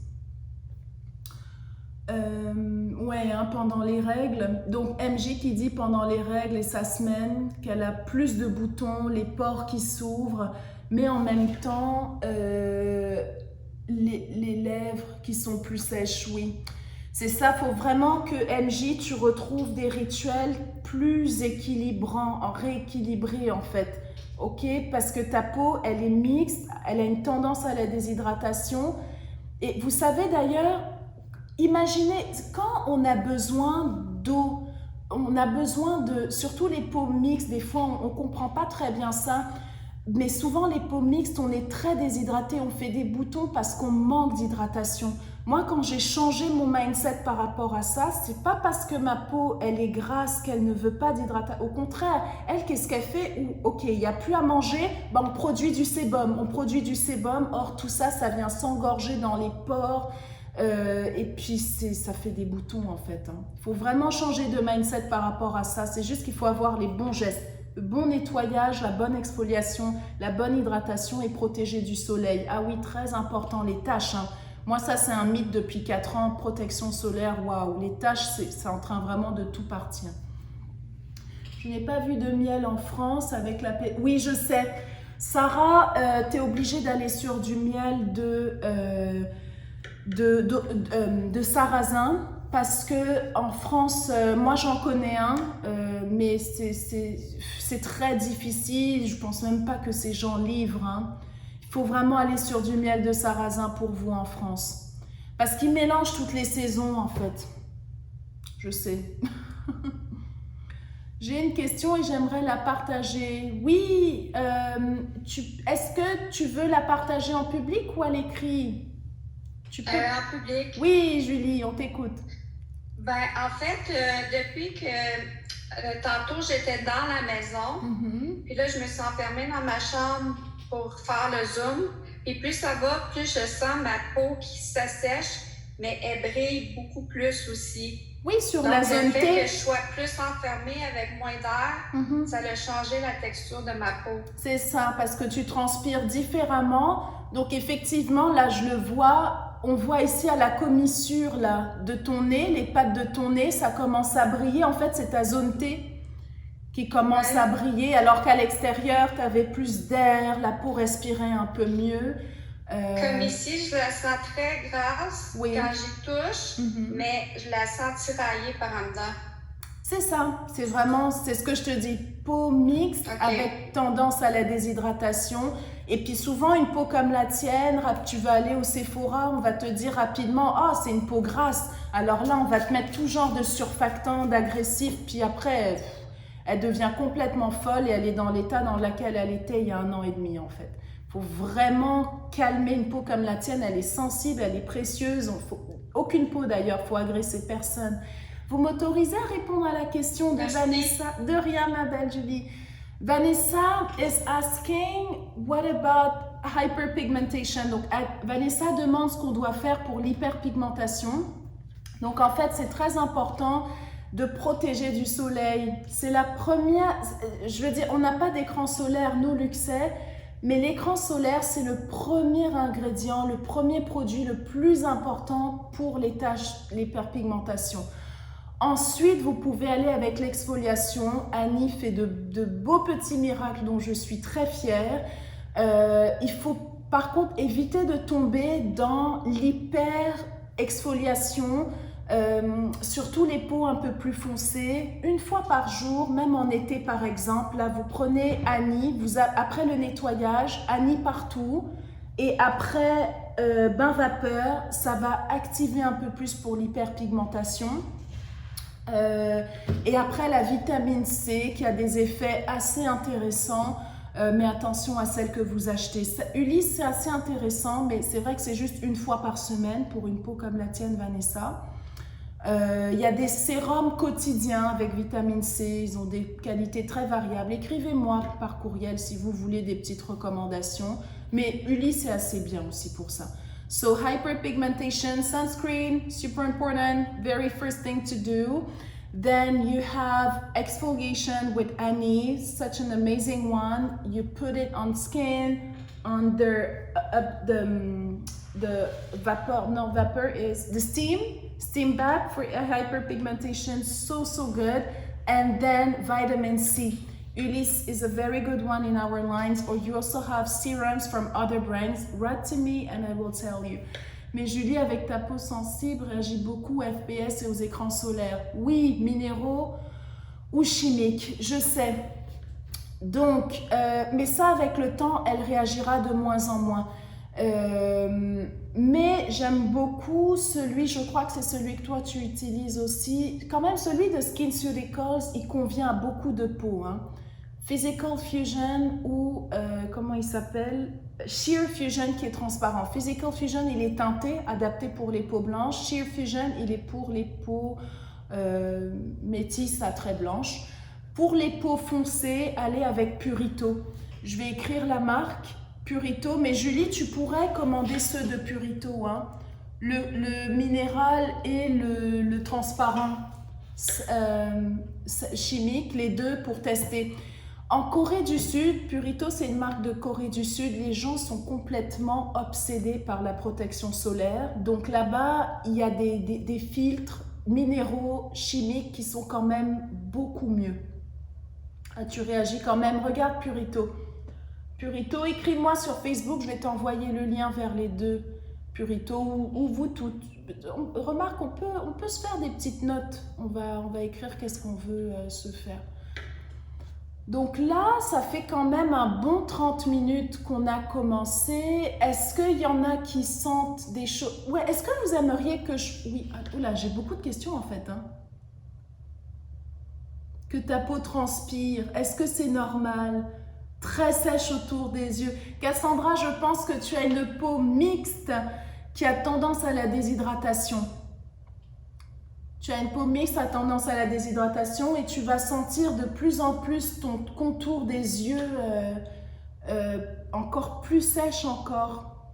Ouais, hein, pendant les règles. Donc MJ qui dit pendant les règles et sa semaine, qu'elle a plus de boutons, les pores qui s'ouvrent, mais en même temps les lèvres qui sont plus sèches, oui. C'est ça, il faut vraiment que MJ, tu retrouves des rituels plus équilibrants, rééquilibrés en fait. Ok, parce que ta peau, elle est mixte, elle a une tendance à la déshydratation. Et vous savez d'ailleurs, imaginez, quand on a besoin d'eau, on a besoin de, surtout les peaux mixtes, des fois on ne comprend pas très bien ça, mais souvent les peaux mixtes, on est très déshydraté, on fait des boutons parce qu'on manque d'hydratation. Moi, quand j'ai changé mon mindset par rapport à ça, c'est pas parce que ma peau, elle est grasse qu'elle ne veut pas d'hydratation. Au contraire, elle, qu'est-ce qu'elle fait? Ok, il n'y a plus à manger, ben on produit du sébum. On produit du sébum, or tout ça, ça vient s'engorger dans les pores. Et puis ça fait des boutons en fait. Il faut vraiment changer de mindset par rapport à ça. C'est juste qu'il faut avoir les bons gestes. Le bon nettoyage, la bonne exfoliation, la bonne hydratation et protéger du soleil. Ah oui, très important, les taches. Hein. Moi, ça, c'est un mythe depuis 4 ans. Protection solaire, waouh. Les taches, c'est en train vraiment de tout partir. Je n'ai pas vu de miel en France avec la... Oui, je sais. Sarah, tu es obligée d'aller sur du miel de sarrasin parce que en France, moi j'en connais un, mais c'est très difficile. Je pense même pas que ces gens livrent. Hein. Il faut vraiment aller sur du miel de sarrasin pour vous en France, parce qu'ils mélangent toutes les saisons en fait. Je sais. J'ai une question et j'aimerais la partager. Oui, est-ce que tu veux la partager en public ou à l'écrit? Tu peux... En public. Oui, Julie, on t'écoute. Ben, en fait, depuis que tantôt j'étais dans la maison, puis là, je me suis enfermée dans ma chambre pour faire le Zoom. Et plus ça va, plus je sens ma peau qui s'assèche, mais elle brille beaucoup plus aussi. Oui, sur donc, la zone le fait T. que je sois plus enfermée avec moins d'air, ça a changé la texture de ma peau. C'est ça, parce que tu transpires différemment. Donc effectivement, là, je le vois. On voit ici à la commissure là, de ton nez, les pattes de ton nez, ça commence à briller. En fait, c'est ta zone T qui commence à briller, alors qu'à l'extérieur, tu avais plus d'air, la peau respirait un peu mieux. Comme ici, je la sens très grasse quand j'y touche, mais je la sens tiraillée par en dedans. C'est ça, c'est vraiment, c'est ce que je te dis, peau mixte avec tendance à la déshydratation. Et puis souvent, une peau comme la tienne, tu vas aller au Sephora, on va te dire rapidement « Ah, c'est une peau grasse ». Alors là, on va te mettre tout genre de surfactants, d'agressifs, puis après, elle devient complètement folle et elle est dans l'état dans lequel elle était il y a 1 an et demi en fait. Il faut vraiment calmer une peau comme la tienne, elle est sensible, elle est précieuse. Aucune peau d'ailleurs, il faut agresser personne. Vous m'autorisez à répondre à la question de Vanessa? De rien, ma belle Julie. Vanessa is asking, what about hyperpigmentation? Donc, Vanessa demande ce qu'on doit faire pour l'hyperpigmentation. Donc, en fait, c'est très important de protéger du soleil. C'est la première, je veux dire, on n'a pas d'écran solaire, nous, Luxay, mais l'écran solaire, c'est le premier ingrédient, le premier produit le plus important pour les tâches, l'hyperpigmentation. Ensuite, vous pouvez aller avec l'exfoliation. Annie fait de beaux petits miracles dont je suis très fière. Il faut par contre éviter de tomber dans l'hyper-exfoliation, surtout les peaux un peu plus foncées. 1 fois par jour, même en été par exemple, là vous prenez Annie, après le nettoyage, Annie partout. Et après bain vapeur, ça va activer un peu plus pour l'hyperpigmentation. Et après, la vitamine C qui a des effets assez intéressants. Mais attention à celle que vous achetez. Ulysse, c'est assez intéressant, mais c'est vrai que c'est juste une fois par semaine pour une peau comme la tienne, Vanessa. Il y a des sérums quotidiens avec vitamine C, ils ont des qualités très variables. Écrivez-moi par courriel si vous voulez des petites recommandations, mais Ulysse est assez bien aussi pour ça. So hyperpigmentation, sunscreen, super important, very first thing to do. Then you have exfoliation with Annie, such an amazing one. You put it on skin, under the vapor, no vapor is the steam bath for hyperpigmentation, so good. And then vitamin C. Ulysse is a very good one in our lines, or you also have serums from other brands. Write to me and I will tell you. Mais Julie, avec ta peau sensible, réagit beaucoup aux FPS et aux écrans solaires. Oui, minéraux ou chimiques, je sais. Donc, mais ça, avec le temps, elle réagira de moins en moins. Mais j'aime beaucoup celui, je crois que c'est celui que toi tu utilises aussi. Quand même, celui de SkinCeuticals, il convient à beaucoup de peaux. Hein. Physical Fusion ou, comment il s'appelle? Sheer Fusion qui est transparent. Physical Fusion, il est teinté, adapté pour les peaux blanches. Sheer Fusion, il est pour les peaux métisses à traits blanches. Pour les peaux foncées, allez avec Purito. Je vais écrire la marque Purito, mais Julie, tu pourrais commander ceux de Purito, hein. Le minéral et le transparent chimique, les deux pour tester. En Corée du Sud, Purito, c'est une marque de Corée du Sud, les gens sont complètement obsédés par la protection solaire. Donc là-bas, il y a des filtres minéraux chimiques qui sont quand même beaucoup mieux. Ah, tu réagis quand même, regarde Purito. Purito, écris-moi sur Facebook, je vais t'envoyer le lien vers les deux Purito ou vous toutes. Remarque, on peut se faire des petites notes, on va écrire qu'est-ce qu'on veut se faire. Donc là, ça fait quand même un bon 30 minutes qu'on a commencé. Est-ce qu'il y en a qui sentent des choses? Ouais, est-ce que vous aimeriez que je... Oui, oula, j'ai beaucoup de questions en fait. Hein. Que ta peau transpire, est-ce que c'est normal? Très sèche autour des yeux. Cassandra, je pense que tu as une peau mixte qui a tendance à la déshydratation. Tu as une peau mixte à tendance à la déshydratation et tu vas sentir de plus en plus ton contour des yeux encore plus sèche encore.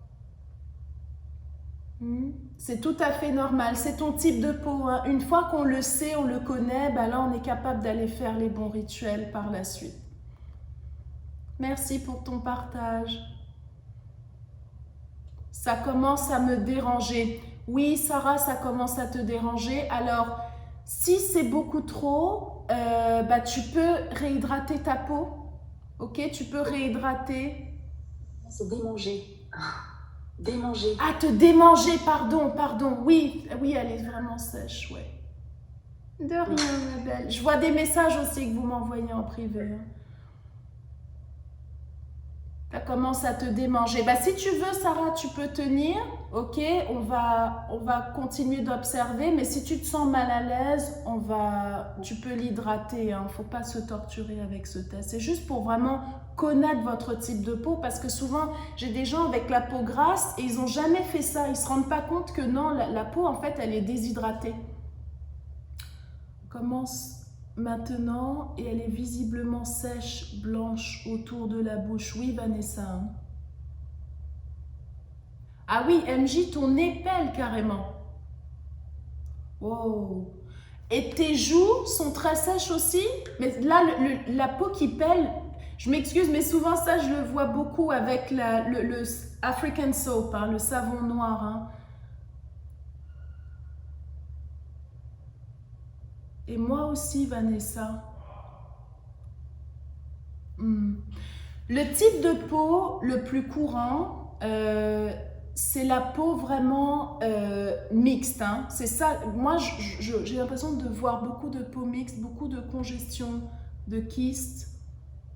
C'est tout à fait normal, c'est ton type de peau. Hein. Une fois qu'on le sait, on le connaît, ben là on est capable d'aller faire les bons rituels par la suite. Merci pour ton partage. Ça commence à me déranger. Oui, Sarah, ça commence à te déranger. Alors, si c'est beaucoup trop, bah, tu peux réhydrater ta peau. Ok, tu peux réhydrater. C'est démanger. Démanger. Ah, te démanger, pardon. Oui, elle est vraiment sèche, ouais. De rien, ma belle. Je vois des messages aussi que vous m'envoyez en privé. Hein. Ça commence à te démanger. Bah, si tu veux, Sarah, tu peux tenir. Ok, on va continuer d'observer. Mais si tu te sens mal à l'aise, tu peux l'hydrater. Hein. Faut pas se torturer avec ce test. C'est juste pour vraiment connaître votre type de peau. Parce que souvent, j'ai des gens avec la peau grasse et ils n'ont jamais fait ça. Ils ne se rendent pas compte que non, la peau, en fait, elle est déshydratée. On commence maintenant et elle est visiblement sèche, blanche autour de la bouche. Oui, Vanessa. Hein. Ah oui, MJ, ton nez pèle carrément. Wow. Et tes joues sont très sèches aussi. Mais là, la peau qui pèle, je m'excuse, mais souvent ça, je le vois beaucoup avec le African soap, hein, le savon noir. Hein. Et moi aussi, Vanessa. Le type de peau le plus courant, c'est la peau vraiment mixte. Hein. C'est ça. Moi, j'ai l'impression de voir beaucoup de peau mixte, beaucoup de congestion, de kystes.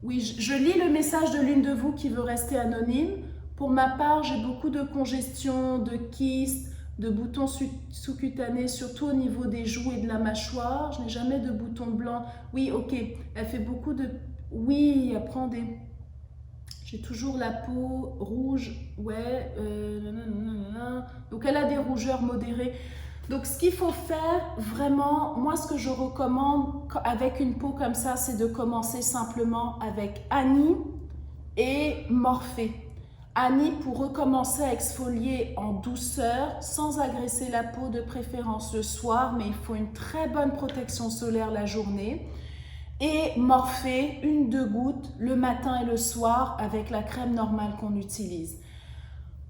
Oui, je lis le message de l'une de vous qui veut rester anonyme. Pour ma part, j'ai beaucoup de congestion, de kystes, de boutons sous-cutanés, surtout au niveau des joues et de la mâchoire. Je n'ai jamais de boutons blancs. Oui, ok, elle fait beaucoup de... Oui, elle prend des... J'ai toujours la peau rouge, ouais. Donc elle a des rougeurs modérées. Donc ce qu'il faut faire, vraiment, moi ce que je recommande avec une peau comme ça, c'est de commencer simplement avec Annie et Morphée. Annie pour recommencer à exfolier en douceur, sans agresser la peau, de préférence le soir, mais il faut une très bonne protection solaire la journée. Et Morphée, 1-2 gouttes le matin et le soir avec la crème normale qu'on utilise.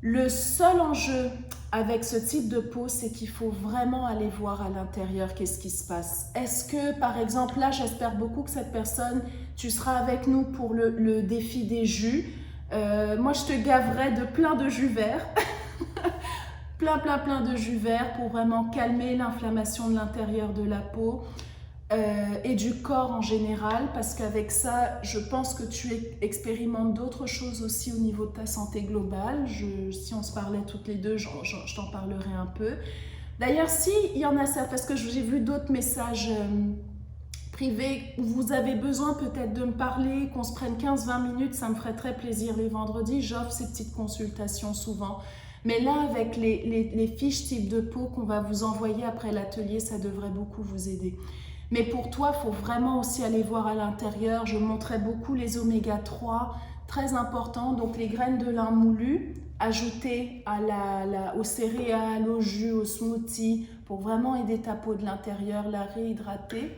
Le seul enjeu avec ce type de peau, c'est qu'il faut vraiment aller voir à l'intérieur qu'est-ce qui se passe. Est-ce que, par exemple, là, j'espère beaucoup que cette personne, tu seras avec nous pour le défi des jus. Moi, je te gaverai de plein de jus verts. plein de jus verts pour vraiment calmer l'inflammation de l'intérieur de la peau. Et du corps en général, parce qu'avec ça, je pense que tu expérimentes d'autres choses aussi au niveau de ta santé globale. Si on se parlait toutes les deux, je t'en parlerai un peu. D'ailleurs, il y en a ça, parce que j'ai vu d'autres messages privés où vous avez besoin peut-être de me parler, qu'on se prenne 15-20 minutes, ça me ferait très plaisir. Les vendredis, j'offre ces petites consultations souvent. Mais là, avec les fiches type de peau qu'on va vous envoyer après l'atelier, ça devrait beaucoup vous aider. Mais pour toi, il faut vraiment aussi aller voir à l'intérieur. Je montrais beaucoup les oméga 3, très important. Donc les graines de lin moulu, ajoutées aux céréales, au jus, au smoothie, pour vraiment aider ta peau de l'intérieur, la réhydrater.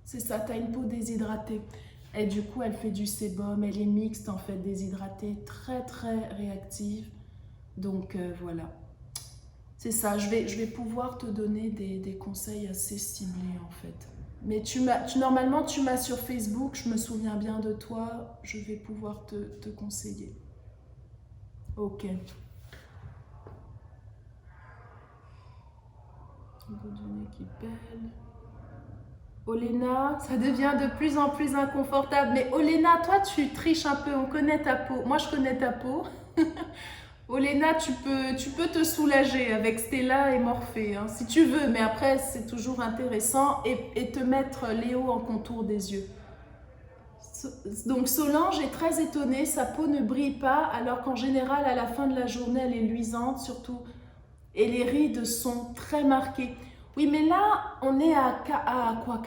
C'est ça, tu as une peau déshydratée. Et du coup, elle fait du sébum, elle est mixte en fait, déshydratée, très réactive. Donc voilà, c'est ça. Je vais pouvoir te donner des conseils assez ciblés en fait. Mais normalement, tu m'as sur Facebook, je me souviens bien de toi, je vais pouvoir te conseiller. Ok. Boudonnet qui pèle. Olena, ça devient de plus en plus inconfortable. Mais Olena, toi, tu triches un peu, on connaît ta peau. Moi, je connais ta peau. Olena, tu peux te soulager avec Stella et Morphée, hein, si tu veux. Mais après, c'est toujours intéressant. Et te mettre Léo en contour des yeux. Donc Solange est très étonnée, sa peau ne brille pas, alors qu'en général, à la fin de la journée, elle est luisante, surtout. Et les rides sont très marquées. Oui, mais là, on est à quoi,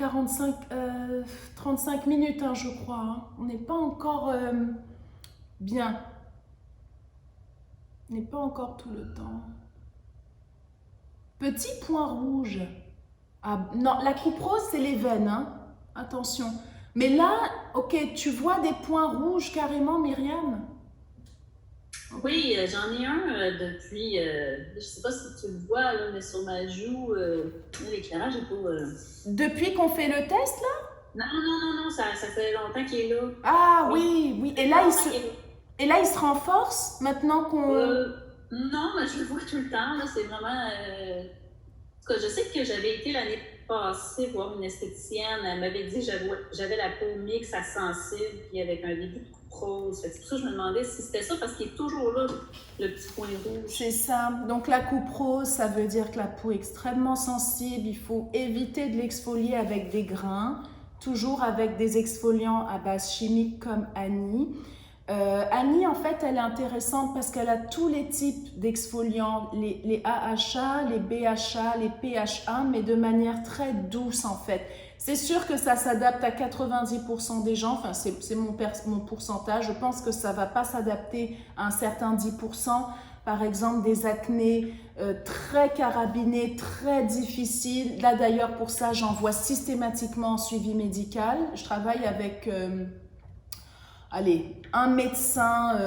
35 minutes, hein, je crois. Hein. On n'est pas encore bien. On n'est pas encore tout le temps. Petit point rouge. Ah, non, la coupe rose, c'est les veines. Hein. Attention. Mais là, ok, tu vois des points rouges carrément, Myriam? Oui, j'en ai un depuis, je ne sais pas si tu le vois, là, mais sur ma joue, l'éclairage est pas... Depuis qu'on fait le test, là? Non, ça fait longtemps qu'il est là. Ah oui. Et là, il se renforce maintenant qu'on... Non, mais je le vois tout le temps, là, c'est vraiment... En tout cas, je sais que j'avais été l'année passée voir une esthéticienne, elle m'avait dit que j'avais la peau mixte à sensible, puis avec un début de rose. C'est pour ça que je me demandais si c'était ça, parce qu'il est toujours là, le petit point rouge. C'est ça. Donc la coupe rose, ça veut dire que la peau est extrêmement sensible. Il faut éviter de l'exfolier avec des grains, toujours avec des exfoliants à base chimique comme Annie. Annie, en fait, elle est intéressante parce qu'elle a tous les types d'exfoliants, les AHA, les BHA, les PHA, mais de manière très douce, en fait. C'est sûr que ça s'adapte à 90% des gens, enfin c'est mon pourcentage, je pense que ça ne va pas s'adapter à un certain 10%, par exemple des acnés très carabinés, très difficiles. Là d'ailleurs pour ça j'envoie systématiquement en suivi médical, je travaille avec un médecin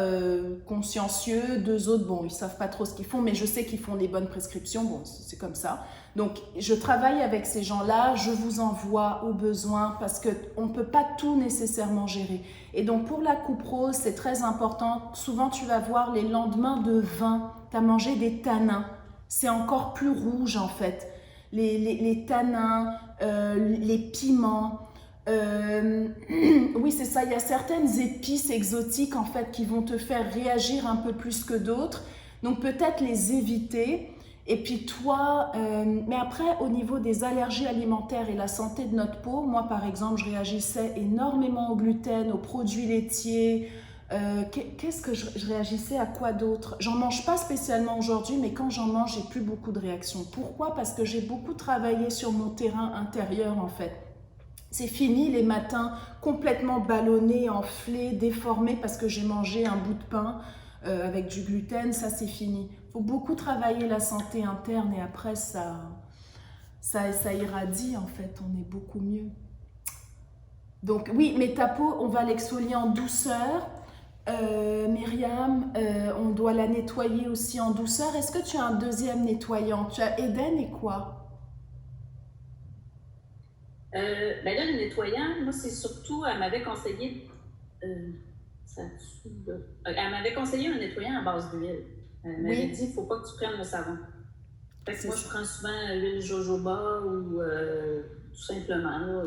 consciencieux, 2 autres, bon, ils ne savent pas trop ce qu'ils font, mais je sais qu'ils font les bonnes prescriptions, bon, c'est comme ça. Donc, je travaille avec ces gens-là, je vous envoie au besoin parce qu'on ne peut pas tout nécessairement gérer. Et donc, pour la coupe rose, c'est très important. Souvent, tu vas voir les lendemains de vin, tu as mangé des tanins. C'est encore plus rouge, en fait. Les tanins, les piments. Oui, c'est ça, il y a certaines épices exotiques en fait qui vont te faire réagir un peu plus que d'autres. Donc peut-être les éviter. Et puis toi, mais après au niveau des allergies alimentaires et la santé de notre peau, moi par exemple, je réagissais énormément au gluten, aux produits laitiers. Qu'est-ce que je réagissais à quoi d'autre? J'en mange pas spécialement aujourd'hui, mais quand j'en mange, j'ai plus beaucoup de réactions. Pourquoi? Parce que j'ai beaucoup travaillé sur mon terrain intérieur en fait. C'est fini les matins complètement ballonnés, enflés, déformés parce que j'ai mangé un bout de pain avec du gluten, ça c'est fini. Il faut beaucoup travailler la santé interne et après ça irradie en fait, on est beaucoup mieux. Donc oui, mais ta peau, on va l'exfolier en douceur. Myriam, on doit la nettoyer aussi en douceur. Est-ce que tu as un deuxième nettoyant? Tu as Eden et quoi? Ben là, le nettoyant, moi, c'est surtout, elle m'avait conseillé, elle m'avait conseillé un nettoyant à base d'huile. Elle m'avait dit, il ne faut pas que tu prennes le savon. Fait que moi, je prends souvent l'huile jojoba ou tout simplement. Là,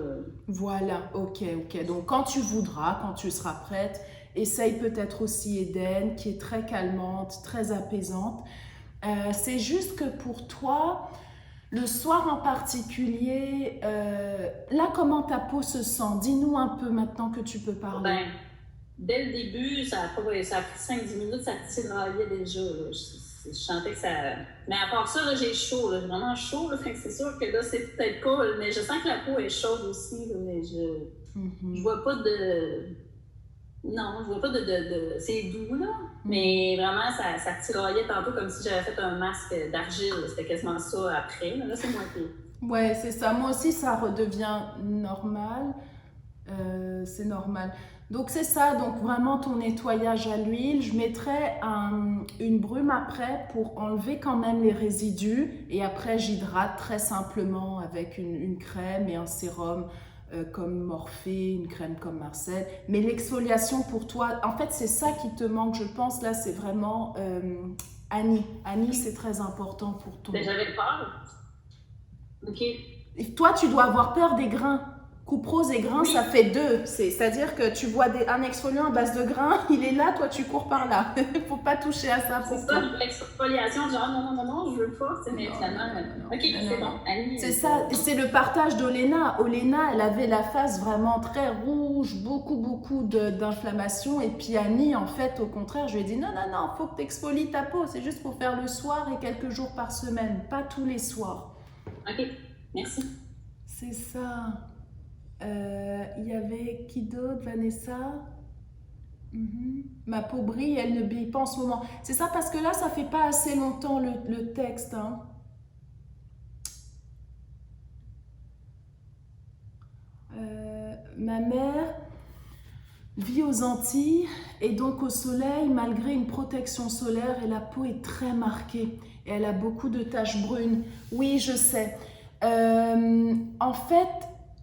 Voilà, ok. Donc, quand tu voudras, quand tu seras prête, essaye peut-être aussi Eden, qui est très calmante, très apaisante. C'est juste que pour toi, le soir en particulier, là, comment ta peau se sent? Dis-nous un peu maintenant que tu peux parler. Ben, dès le début, ça a pris 5-10 minutes, ça tiraillait déjà. Là. Je sentais que ça... Mais à part ça, là, j'ai chaud, là, vraiment chaud. Là, fait que c'est sûr que là, c'est peut-être cool, mais je sens que la peau est chaude aussi. Là, mais je vois pas de... Non, je vois pas de... C'est doux, là. Mais vraiment, ça tiraillait tantôt comme si j'avais fait un masque d'argile. C'était quasiment ça après. Là, c'est moins pire. Ouais, c'est ça. Moi aussi, ça redevient normal. C'est normal. Donc, c'est ça. Donc, vraiment, ton nettoyage à l'huile. Je mettrai une brume après pour enlever quand même les résidus. Et après, j'hydrate très simplement avec une crème et un sérum comme Morphée, une crème comme Marcel. Mais l'exfoliation pour toi, en fait, c'est ça qui te manque, je pense. Là, c'est vraiment Annie. Annie, c'est très important pour toi. Mais j'avais peur. OK. Et toi, tu dois avoir peur des grains. Couperose et grains, ça fait deux. C'est-à-dire que tu vois un exfoliant à base de grains, il est là, toi, tu cours par là. Il ne faut pas toucher à ça pour toi. C'est ça, l'exfoliation, genre non, je veux pas. Mais finalement, OK, c'est bon. Annie, c'est ça, c'est le partage d'Olena. Olena, elle avait la face vraiment très rouge, beaucoup d'inflammation. Et puis Annie, en fait, au contraire, je lui ai dit non, faut que tu exfolies ta peau. C'est juste pour faire le soir et quelques jours par semaine, pas tous les soirs. OK, merci. C'est ça. Il y avait qui d'autre, Vanessa? Ma peau brille, elle ne brille pas en ce moment. C'est ça parce que là, ça fait pas assez longtemps le texte. Hein. Ma mère vit aux Antilles et donc au soleil, malgré une protection solaire, et la peau est très marquée. Et elle a beaucoup de taches brunes. Oui, je sais. En fait,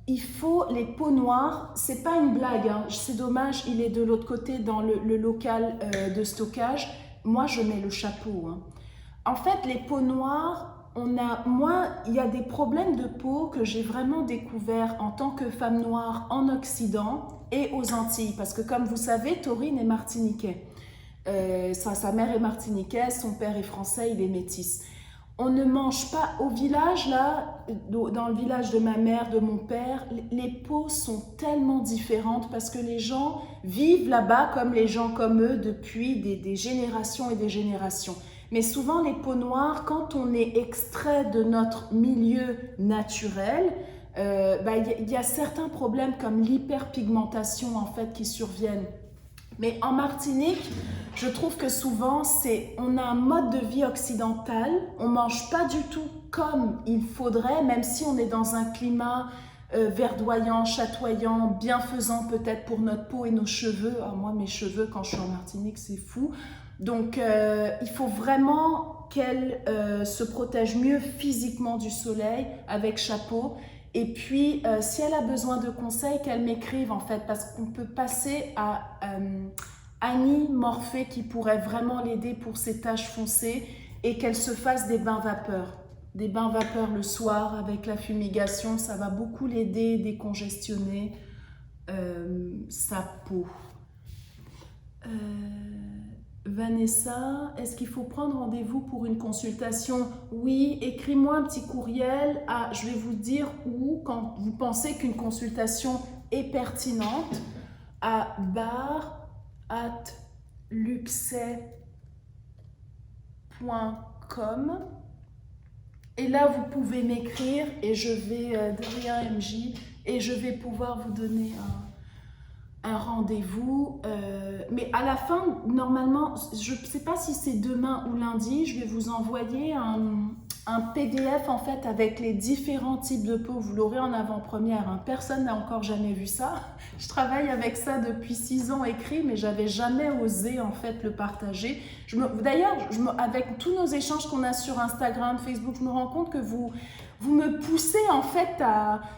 il faut les peaux noires, c'est pas une blague, hein. C'est dommage, il est de l'autre côté dans le local de stockage. Moi, je mets le chapeau. Hein. En fait, les peaux noires, il y a des problèmes de peau que j'ai vraiment découvert en tant que femme noire en Occident et aux Antilles. Parce que comme vous savez, Taurine est martiniquais. Sa mère est martiniquaise, son père est français, il est métis. On ne mange pas au village, là, dans le village de ma mère, de mon père, les peaux sont tellement différentes parce que les gens vivent là-bas comme les gens comme eux depuis des générations et des générations. Mais souvent, les peaux noires, quand on est extrait de notre milieu naturel, y a certains problèmes comme l'hyperpigmentation en fait qui surviennent. Mais en Martinique, je trouve que souvent, on a un mode de vie occidental, on ne mange pas du tout comme il faudrait, même si on est dans un climat verdoyant, chatoyant, bienfaisant peut-être pour notre peau et nos cheveux. Ah, moi, mes cheveux, quand je suis en Martinique, c'est fou. Donc, il faut vraiment qu'elle se protège mieux physiquement du soleil avec chapeau. Et puis, si elle a besoin de conseils, qu'elle m'écrive en fait, parce qu'on peut passer à Annie Morphée qui pourrait vraiment l'aider pour ses taches foncées et qu'elle se fasse des bains vapeur. des bains vapeur le soir avec la fumigation, ça va beaucoup l'aider, décongestionner sa peau. Vanessa, est-ce qu'il faut prendre rendez-vous pour une consultation? Oui, écris-moi un petit courriel à, je vais vous dire où, quand vous pensez qu'une consultation est pertinente, à bar@luxay.com. Et là, vous pouvez m'écrire et je vais, Adrien MJ, et je vais pouvoir vous donner un rendez-vous. Mais à la fin, normalement, je ne sais pas si c'est demain ou lundi, je vais vous envoyer un PDF en fait avec les différents types de peau. Vous l'aurez en avant-première, hein. Personne n'a encore jamais vu ça. Je travaille avec ça depuis 6 ans écrit, mais j'avais jamais osé en fait le partager. D'ailleurs, avec tous nos échanges qu'on a sur Instagram, Facebook, je me rends compte que vous me poussez en fait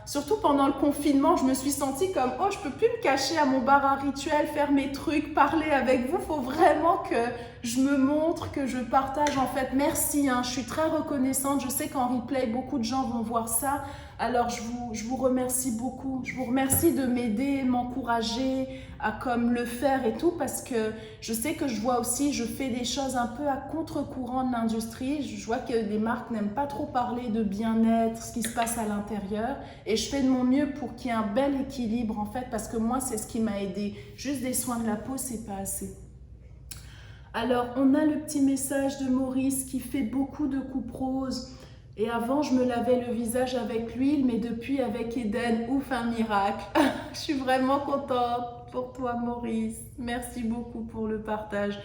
surtout pendant le confinement, je me suis sentie comme « Oh, je peux plus me cacher à mon bar à rituel, faire mes trucs, parler avec vous. Il faut vraiment que je me montre, que je partage en fait. » Merci, hein, je suis très reconnaissante. Je sais qu'en replay, beaucoup de gens vont voir ça. Alors, je vous remercie beaucoup. Je vous remercie de m'aider, m'encourager à comme le faire et tout, parce que je sais que je fais des choses un peu à contre-courant de l'industrie. Je vois que les marques n'aiment pas trop parler de bien-être, ce qui se passe à l'intérieur. Et je fais de mon mieux pour qu'il y ait un bel équilibre, en fait, parce que moi, c'est ce qui m'a aidé. Juste des soins de la peau, c'est pas assez. Alors, on a le petit message de Maurice qui fait beaucoup de coupes roses. Et avant, je me lavais le visage avec l'huile, mais depuis avec Eden, ouf, un miracle. Je suis vraiment contente pour toi, Maurice. Merci beaucoup pour le partage.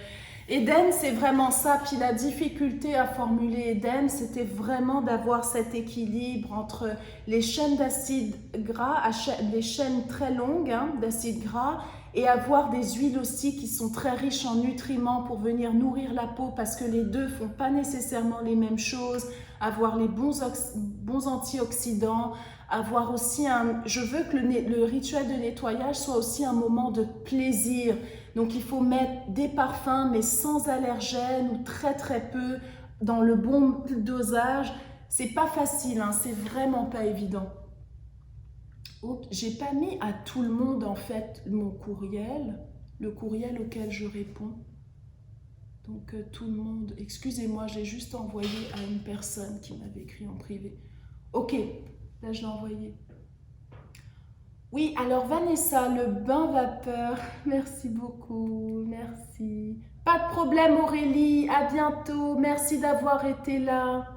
Eden, c'est vraiment ça. Puis la difficulté à formuler Eden, c'était vraiment d'avoir cet équilibre entre les chaînes d'acide gras, les chaînes très longues d'acide gras, et avoir des huiles aussi qui sont très riches en nutriments pour venir nourrir la peau, parce que les deux font pas nécessairement les mêmes choses. Avoir les bons antioxydants, avoir aussi je veux que le rituel de nettoyage soit aussi un moment de plaisir. Donc il faut mettre des parfums mais sans allergènes ou très très peu, dans le bon dosage. C'est pas facile, hein, c'est vraiment pas évident. Oups, j'ai pas mis à tout le monde en fait mon courriel, le courriel auquel je réponds. Donc tout le monde, excusez-moi, j'ai juste envoyé à une personne qui m'avait écrit en privé. Ok, là je l'ai envoyé. Oui, alors Vanessa, le bain vapeur, merci beaucoup, merci. Pas de problème Aurélie, à bientôt, merci d'avoir été là.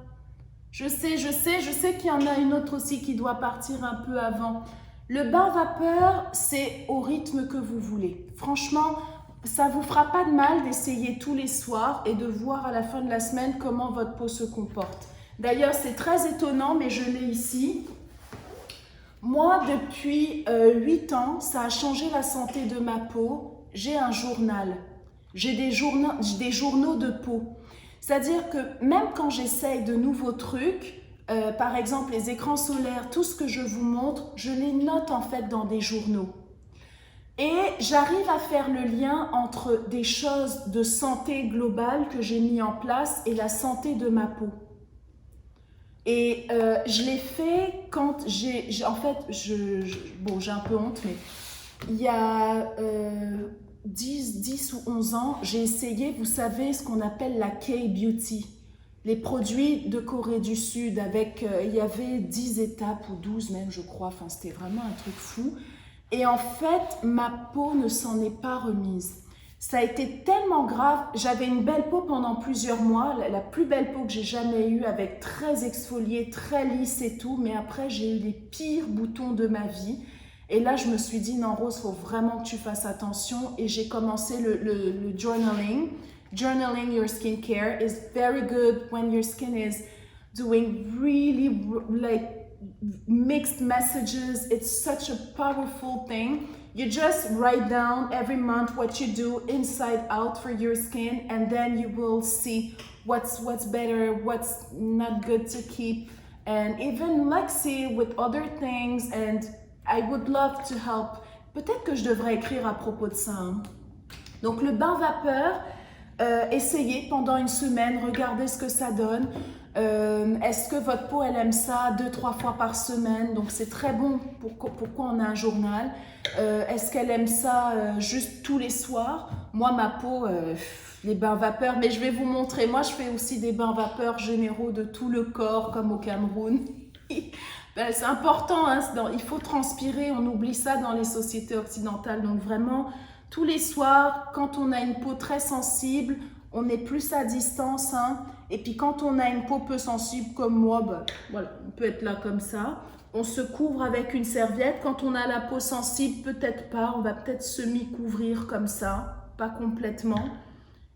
Je sais qu'il y en a une autre aussi qui doit partir un peu avant. Le bain vapeur, c'est au rythme que vous voulez. Franchement, ça ne vous fera pas de mal d'essayer tous les soirs et de voir à la fin de la semaine comment votre peau se comporte. D'ailleurs, c'est très étonnant, mais je l'ai ici. Moi, depuis 8 ans, ça a changé la santé de ma peau. J'ai un journal. J'ai des journaux de peau. C'est-à-dire que même quand j'essaye de nouveaux trucs, par exemple les écrans solaires, tout ce que je vous montre, je les note en fait dans des journaux. Et j'arrive à faire le lien entre des choses de santé globale que j'ai mis en place et la santé de ma peau. Et je l'ai fait quand en fait, bon, j'ai un peu honte, mais il y a 10 ou 11 ans, j'ai essayé, vous savez, ce qu'on appelle la K-Beauty, les produits de Corée du Sud, avec, il y avait 10 étapes ou 12 même, je crois, enfin c'était vraiment un truc fou. Et en fait, ma peau ne s'en est pas remise. Ça a été tellement grave. J'avais une belle peau pendant plusieurs mois, la plus belle peau que j'ai jamais eue, avec très exfoliée, très lisse et tout. Mais après, j'ai eu les pires boutons de ma vie. Et là, je me suis dit, non Rose, il faut vraiment que tu fasses attention. Et j'ai commencé le journaling. Journaling your skincare is very good when your skin is doing really like mixed messages. It's such a powerful thing. You just write down every month what you do inside out for your skin, and then you will see what's better, what's not good to keep, and even Lexi with other things. And I would love to help. Peut-être que je devrais écrire à propos de ça. Hein. Donc le bain vapeur, essayez pendant une semaine, regardez ce que ça donne. Est-ce que votre peau, elle aime ça 2-3 fois par semaine? Donc, c'est très bon. Pourquoi on a un journal? Est-ce qu'elle aime ça juste tous les soirs? Moi, ma peau, les bains vapeur, mais je vais vous montrer. Moi, je fais aussi des bains vapeur généraux de tout le corps, comme au Cameroun. Ben, c'est important, hein, il faut transpirer. On oublie ça dans les sociétés occidentales. Donc, vraiment, tous les soirs, quand on a une peau très sensible, on est plus à distance, hein. Et puis quand on a une peau peu sensible comme moi, ben, voilà, on peut être là comme ça. On se couvre avec une serviette. Quand on a la peau sensible, peut-être pas. On va peut-être semi-couvrir comme ça, pas complètement.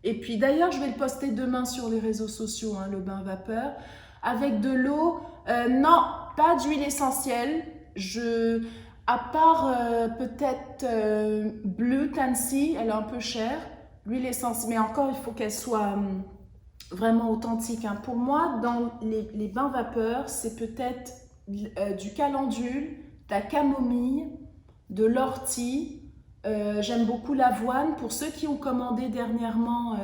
Et puis d'ailleurs, je vais le poster demain sur les réseaux sociaux, hein, le bain vapeur. Avec de l'eau, non, pas d'huile essentielle. À part peut-être Blue Tansy, elle est un peu chère. L'huile essentielle, mais encore, il faut qu'elle soit vraiment authentique, hein. Pour moi, dans les bains vapeur, c'est peut-être du calendule, de la camomille, de l'ortie. J'aime beaucoup l'avoine. Pour ceux qui ont commandé dernièrement,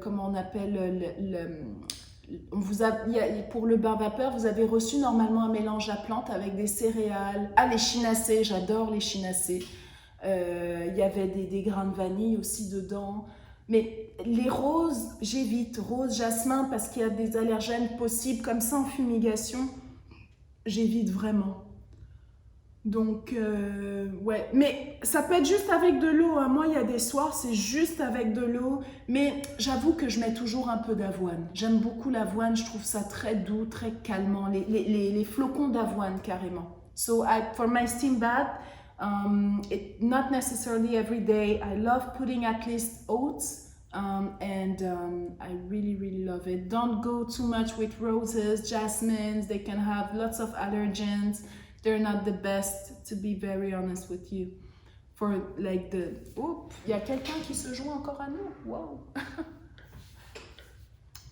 comment on appelle, pour le bain vapeur, vous avez reçu normalement un mélange à plantes avec des céréales. Ah, les chinacées, j'adore les chinacées. Il y avait des grains de vanille aussi dedans. Mais les roses, j'évite. Rose, jasmin, parce qu'il y a des allergènes possibles. Comme ça, en fumigation, j'évite vraiment. Donc, ouais. Mais ça peut être juste avec de l'eau, hein. Moi, il y a des soirs, c'est juste avec de l'eau. Mais j'avoue que je mets toujours un peu d'avoine. J'aime beaucoup l'avoine. Je trouve ça très doux, très calmant. Les flocons d'avoine, carrément. So, for my steam bath, not necessarily every day. I love putting at least oats, and I really, really love it. Don't go too much with roses, jasmines. They can have lots of allergens. They're not the best, to be very honest with you. For like Oups, il y a quelqu'un qui se joint encore à nous. Wow.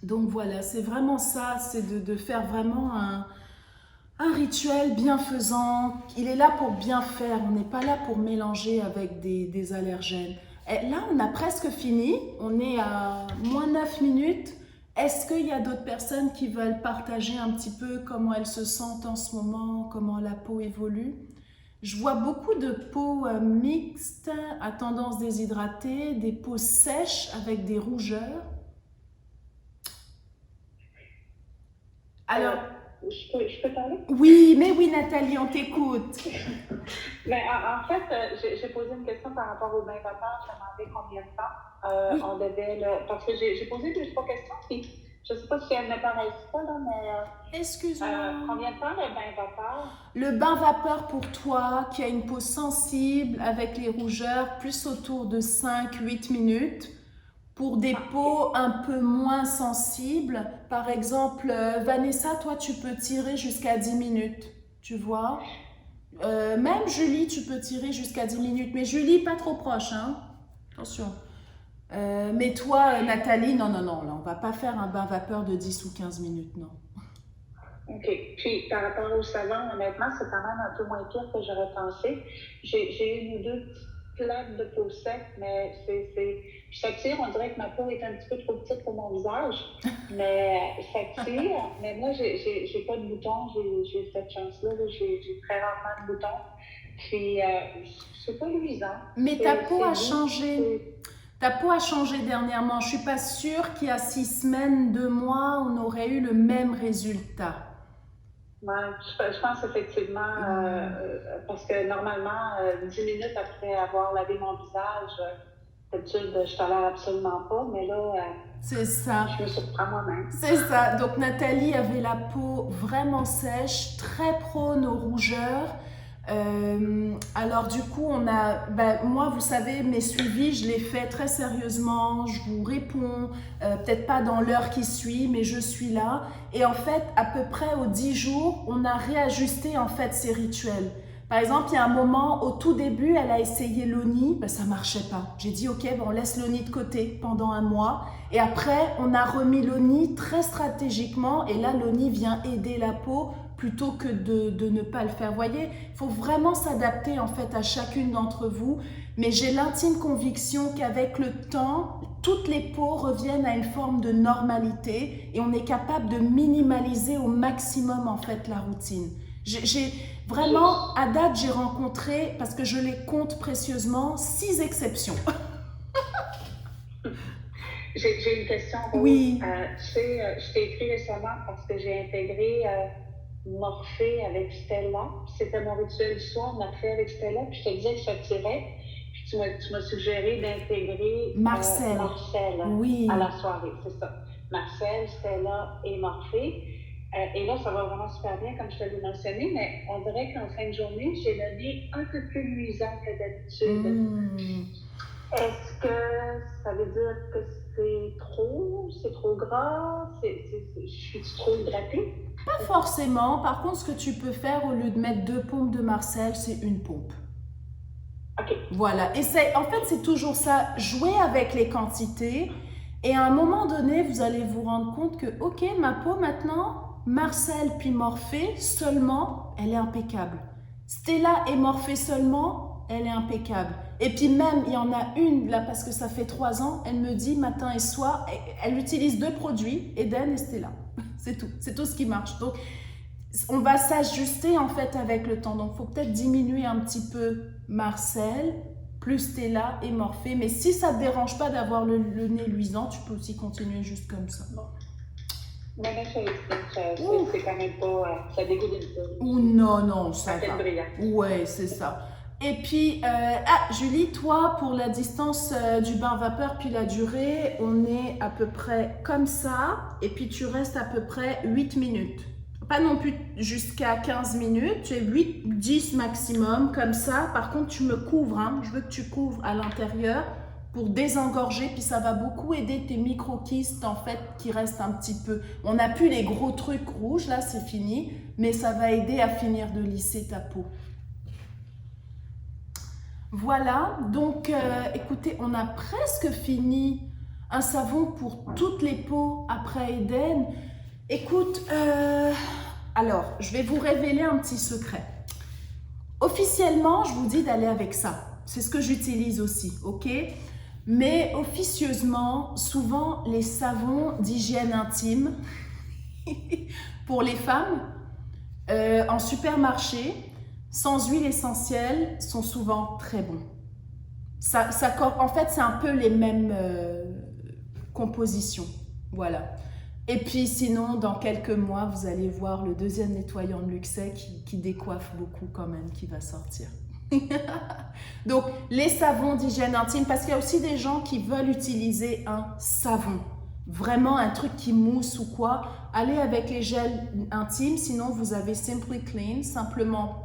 Donc voilà, c'est vraiment ça, c'est de faire vraiment un rituel bienfaisant. Il est là pour bien faire, on n'est pas là pour mélanger avec des allergènes. Et là, on a presque fini, on est à moins 9 minutes. Est-ce qu'il y a d'autres personnes qui veulent partager un petit peu comment elles se sentent en ce moment, comment la peau évolue? Je vois beaucoup de peaux mixtes, à tendance déshydratée, des peaux sèches avec des rougeurs. Alors... Je peux parler? Oui, mais oui, Nathalie, on t'écoute. Mais en fait, j'ai posé une question par rapport au bain vapeur. Je me demandais combien de temps on devait... parce que j'ai posé 2-3 questions, puis je ne sais pas si elles ne paraissent pas, là, mais... Excuse-moi. Combien de temps le bain vapeur? Le bain vapeur pour toi, qui a une peau sensible, avec les rougeurs, plus autour de 5-8 minutes. Pour des peaux un peu moins sensibles, par exemple, Vanessa, toi, tu peux tirer jusqu'à 10 minutes, tu vois. Même Julie, tu peux tirer jusqu'à 10 minutes. Mais Julie, pas trop proche, hein. Attention. Mais toi, Nathalie, non, là, on va pas faire un bain vapeur de 10 ou 15 minutes, non. OK. Puis, par rapport au savon, honnêtement, c'est quand même un peu moins pire que j'aurais pensé. J'ai une ou deux plaques de peau sec, mais ça tire. On dirait que ma peau est un petit peu trop petite pour mon visage, mais ça tire. Mais moi, j'ai pas de boutons. J'ai cette chance-là. J'ai très rarement de boutons. Puis, c'est pas luisant. Mais ta peau a changé. Ta peau a changé dernièrement. Je suis pas sûre qu'il y a 6 semaines, 2 mois, on aurait eu le même résultat. Ouais, je pense effectivement, parce que normalement, 10 minutes après avoir lavé mon visage, d'habitude, je tolère absolument pas, mais là, c'est ça. Je me surprends moi-même. C'est ça. Donc Nathalie avait la peau vraiment sèche, très prone aux rougeurs. Alors du coup, moi, vous savez, mes suivis, je les fais très sérieusement, je vous réponds, peut-être pas dans l'heure qui suit, mais je suis là. Et en fait, à peu près aux 10 jours, on a réajusté en fait ces rituels. Par exemple, il y a un moment, au tout début, elle a essayé l'ONI, ça marchait pas. J'ai dit, ok, on laisse l'ONI de côté pendant 1 mois. Et après, on a remis l'ONI très stratégiquement, et là, l'ONI vient aider la peau plutôt que de ne pas le faire. Vous voyez, il faut vraiment s'adapter en fait à chacune d'entre vous, mais j'ai l'intime conviction qu'avec le temps, toutes les peaux reviennent à une forme de normalité et on est capable de minimaliser au maximum en fait la routine. J'ai vraiment, à date, j'ai rencontré, parce que je les compte précieusement, 6 exceptions. J'ai une question, Rose. Oui. Je t'ai écrit récemment parce que j'ai intégré Morphée avec Stella. C'était mon rituel du soir, Morphée avec Stella. Puis je te disais que ça tirait. Puis tu m'as suggéré d'intégrer Marcel. Oui. À la soirée, c'est ça. Marcel, Stella et Morphée. Et là, ça va vraiment super bien, comme je te l'ai mentionné, mais on dirait qu'en fin de journée, j'ai le nez un peu plus luisant que d'habitude. Est-ce que ça veut dire que c'est trop gras, je suis trop hydratée? Pas forcément. Par contre, ce que tu peux faire, au lieu de mettre 2 pompes de Marcel, c'est une pompe. OK. Voilà. Et en fait, c'est toujours ça. Jouer avec les quantités. Et à un moment donné, vous allez vous rendre compte que, OK, ma peau maintenant, Marcel puis Morphée seulement, elle est impeccable. Stella et Morphée seulement, elle est impeccable. Et puis même, il y en a une, là, parce que ça fait 3 ans, elle me dit matin et soir, elle utilise 2 produits, Eden et Stella. C'est tout ce qui marche. Donc, on va s'ajuster en fait avec le temps. Donc, il faut peut-être diminuer un petit peu Marcel, plus Stella et Morphée. Mais si ça ne te dérange pas d'avoir le nez luisant, tu peux aussi continuer juste comme ça. Mais là, c'est quand même pas... ça dégoûte un peu. Non, ça va. Brillant. Ouais, c'est ça. Et puis, Julie, toi, pour la distance du bain vapeur, puis la durée, on est à peu près comme ça. Et puis, tu restes à peu près 8 minutes. Pas non plus jusqu'à 15 minutes. Tu es 8, 10 maximum, comme ça. Par contre, tu me couvres. Hein. Je veux que tu couvres à l'intérieur pour désengorger. Puis, ça va beaucoup aider tes micro-kystes, en fait, qui restent un petit peu. On n'a plus les gros trucs rouges, là, c'est fini. Mais ça va aider à finir de lisser ta peau. Voilà, donc écoutez, on a presque fini un savon pour toutes les peaux après Eden. Écoute, alors, je vais vous révéler un petit secret. Officiellement, je vous dis d'aller avec ça. C'est ce que j'utilise aussi, ok? Mais officieusement, souvent, les savons d'hygiène intime pour les femmes en supermarché, sans huile essentielle, sont souvent très bons. En fait, c'est un peu les mêmes compositions. Voilà. Et puis sinon, dans quelques mois, vous allez voir le 2e nettoyant de Luxay qui décoiffe beaucoup quand même, qui va sortir. Donc, les savons d'hygiène intime, parce qu'il y a aussi des gens qui veulent utiliser un savon. Vraiment un truc qui mousse ou quoi. Allez avec les gels intimes, sinon vous avez Simply Clean, simplement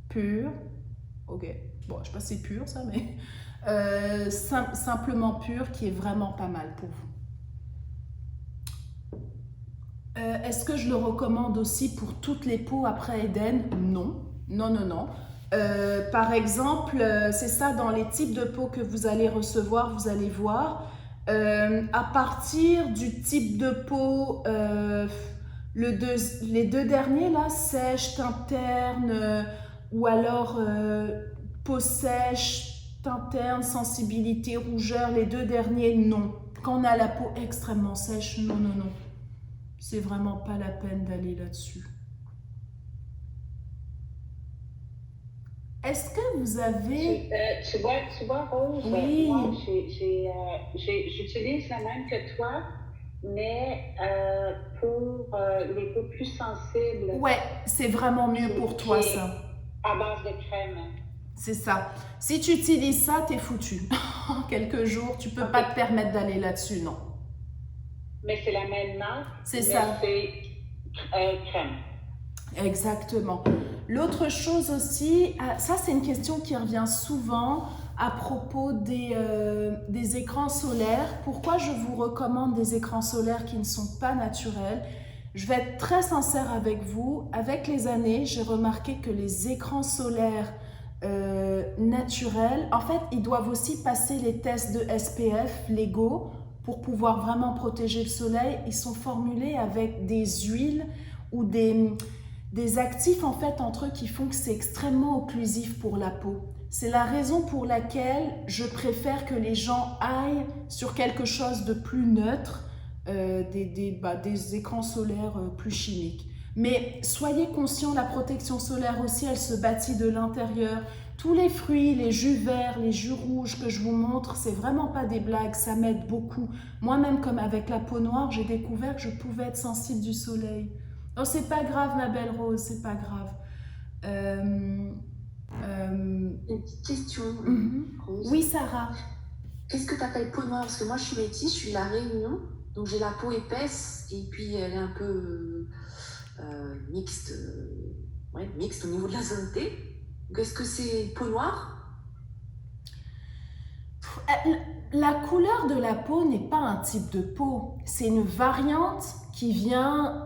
pur, ok, bon je sais pas si c'est pur ça, mais simplement pur, qui est vraiment pas mal pour vous. Est-ce que je le recommande aussi pour toutes les peaux après Eden? Non. Par exemple, c'est ça, dans les types de peaux que vous allez recevoir, vous allez voir, à partir du type de peau, les 2 derniers là, sèche, teint terne, ou alors peau sèche, teint terne, sensibilité, rougeur, les 2 derniers, non. Quand on a la peau extrêmement sèche, non. C'est vraiment pas la peine d'aller là-dessus. Est-ce que vous avez... Tu vois, Rose, oui. Moi, j'utilise la même que toi, mais pour les peaux plus sensibles. Ouais, c'est vraiment mieux pour toi, ça. À base de crème. C'est ça. Si tu utilises ça, t'es foutu. En quelques jours, tu peux pas te permettre d'aller là-dessus, non. Mais c'est la même marque. C'est ça. C'est crème. Exactement. L'autre chose aussi, ça c'est une question qui revient souvent à propos des écrans solaires. Pourquoi je vous recommande des écrans solaires qui ne sont pas naturels? Je vais être très sincère avec vous. Avec les années, j'ai remarqué que les écrans solaires naturels, en fait, ils doivent aussi passer les tests de SPF légaux pour pouvoir vraiment protéger le soleil. Ils sont formulés avec des huiles ou des actifs en fait entre eux qui font que c'est extrêmement occlusif pour la peau. C'est la raison pour laquelle je préfère que les gens aillent sur quelque chose de plus neutre, des écrans solaires plus chimiques. Mais soyez conscients, la protection solaire aussi, elle se bâtit de l'intérieur. Tous les fruits, les jus verts, les jus rouges que je vous montre, c'est vraiment pas des blagues, ça m'aide beaucoup. Moi-même, comme avec la peau noire, j'ai découvert que je pouvais être sensible du soleil. Non, c'est pas grave, ma belle Rose, c'est pas grave. Une petite question, Rose. Oui, Sarah. Qu'est-ce que tu appelles peau noire? Parce que moi, je suis métisse, je suis de la Réunion, donc j'ai la peau épaisse et puis elle est un peu mixte, mixte au niveau de la zone T. Est-ce que c'est peau noire? La couleur de la peau n'est pas un type de peau, c'est une variante qui vient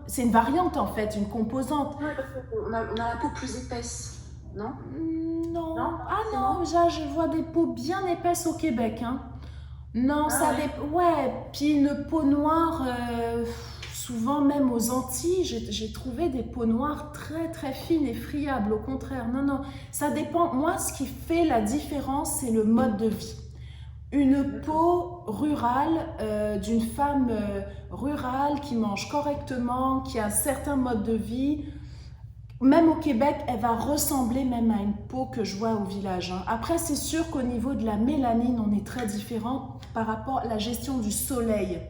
c'est une variante en fait, une composante. Ouais, parce qu'on a la peau plus épaisse, non? Non. Non? Ah non, je vois des peaux bien épaisses au Québec, hein. Non, ouais, puis une peau noire, souvent même aux Antilles, j'ai trouvé des peaux noires très très fines et friables, au contraire. Non, ça dépend. Moi, ce qui fait la différence, c'est le mode de vie. Une peau rurale, d'une femme rurale qui mange correctement, qui a un certain mode de vie, même au Québec, elle va ressembler même à une peau que je vois au village, hein. Après, c'est sûr qu'au niveau de la mélanine, on est très différent par rapport à la gestion du soleil.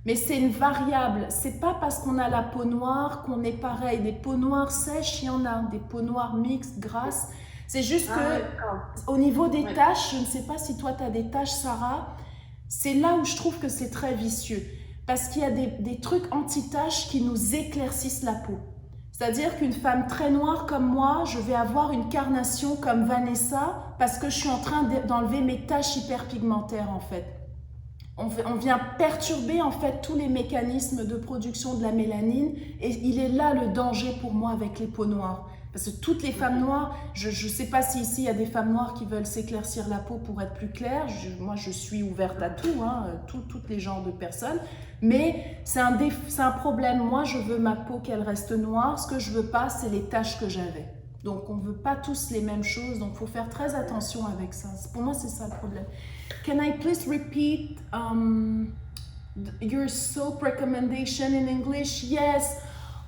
Mais c'est une variable. C'est pas parce qu'on a la peau noire qu'on est pareil. Des peaux noires sèches, il y en a. Des peaux noires mixtes, grasses. C'est juste que au niveau des taches, je ne sais pas si toi tu as des taches, Sarah, c'est là où je trouve que c'est très vicieux. Parce qu'il y a des trucs anti-taches qui nous éclaircissent la peau. C'est-à-dire qu'une femme très noire comme moi, je vais avoir une carnation comme Vanessa parce que je suis en train d'enlever mes taches hyperpigmentaires en fait. On vient perturber en fait tous les mécanismes de production de la mélanine et il est là le danger pour moi avec les peaux noires. Parce que toutes les femmes noires, je ne sais pas si ici il y a des femmes noires qui veulent s'éclaircir la peau pour être plus claires. Moi je suis ouverte à tout, hein, tous les genres de personnes. Mais c'est un problème. Moi je veux ma peau qu'elle reste noire. Ce que je ne veux pas, c'est les taches que j'avais. Donc on ne veut pas tous les mêmes choses. Donc il faut faire très attention avec ça. Pour moi c'est ça le problème. Can I please repeat your soap recommendation in English? Yes.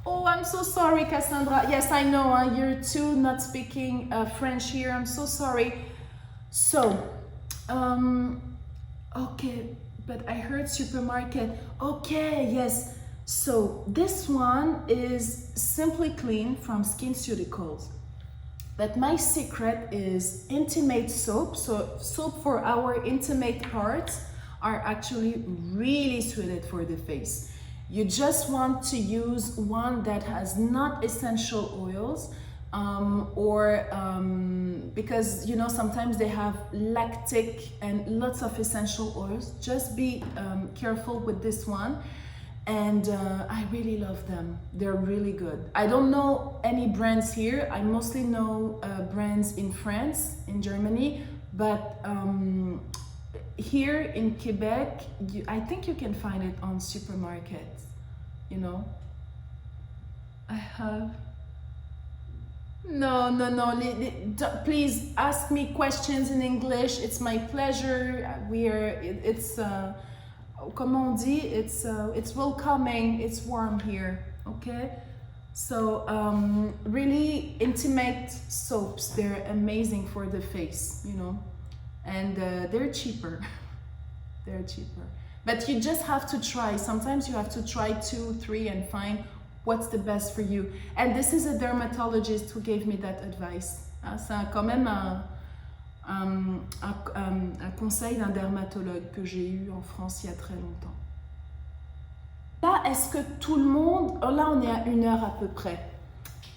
Oh, I'm so sorry, Cassandra. Yes, I know, you're too not speaking French here. I'm so sorry. So, okay, but I heard supermarket. Okay, yes. So, this one is Simply Clean from SkinCeuticals. But my secret is intimate soap. So, soap for our intimate parts are actually really suited for the face. You just want to use one that has not essential oils because you know sometimes they have lactic and lots of essential oils. Just be careful with this one. And I really love them. They're really good. I don't know any brands here. I mostly know brands in France, in Germany, but here in Quebec, I think you can find it on supermarkets, you know. I have... No, please ask me questions in English. It's my pleasure. Comment on dit? It's welcoming, it's warm here, okay? So, really intimate soaps, they're amazing for the face, you know? And they're cheaper. They're cheaper. But you just have to try. Sometimes you have to try 2, 3 and find what's the best for you. And this is a dermatologist who gave me that advice. C'est quand même un conseil d'un dermatologue que j'ai eu en France il y a très longtemps. Là, est-ce que tout le monde... Là, on est à 1 heure à peu près.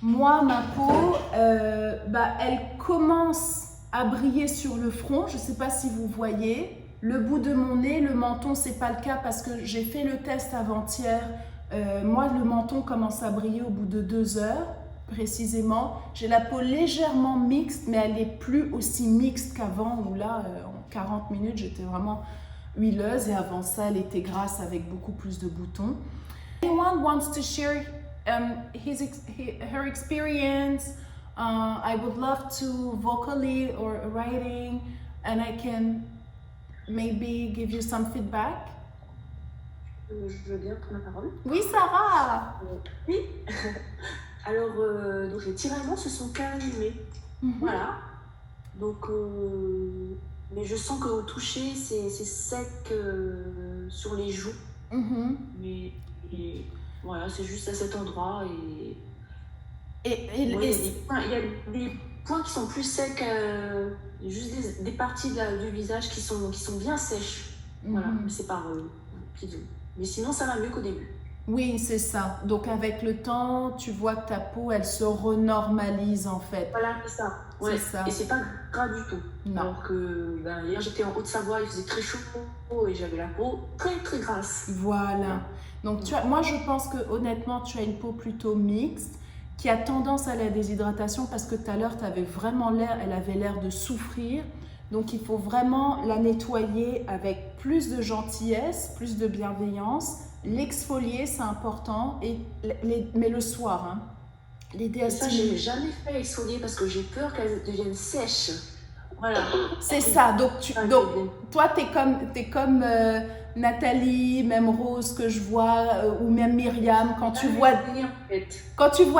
Moi, ma peau, elle commence à briller sur le front. Je ne sais pas si vous voyez. Le bout de mon nez, le menton, ce n'est pas le cas parce que j'ai fait le test avant-hier. Moi, le menton commence à briller au bout de 2 heures, précisément. J'ai la peau légèrement mixte, mais elle n'est plus aussi mixte qu'avant, où là, en 40 minutes, j'étais vraiment huileuse. Et avant ça, elle était grasse avec beaucoup plus de boutons. Anyone wants to share her experience. I would love to vocally or writing, and I can maybe give you some feedback. Je veux bien prendre la parole. Oui, Sarah. Oui. Alors, donc les tiraillements se sont calmés. Voilà. Donc, mais je sens qu'au toucher, c'est sec sur les joues. Mais voilà, c'est juste à cet endroit. Il y a des points qui sont plus secs, juste des parties du visage qui sont bien sèches. Voilà, mais c'est par petites zones. Mais sinon, ça va mieux qu'au début. Oui, c'est ça. Donc, avec le temps, tu vois que ta peau, elle se renormalise en fait. Voilà, c'est ça. Ouais. C'est ça. Et c'est pas gras du tout. Non. Alors que hier, j'étais en Haute-Savoie, il faisait très chaud et j'avais la peau très, très grasse. Voilà. Donc, moi, je pense que honnêtement, tu as une peau plutôt mixte qui a tendance à la déshydratation parce que tout à l'heure, tu avais vraiment elle avait l'air de souffrir. Donc, il faut vraiment la nettoyer avec plus de gentillesse, plus de bienveillance. L'exfolier, c'est important, mais le soir. Hein. Et ça, je n'ai jamais fait exfolier parce que j'ai peur qu'elles deviennent sèches. Voilà. C'est ça. Donc, toi, tu es comme Nathalie, même Rose que je vois, ou même Myriam. Quand tu vois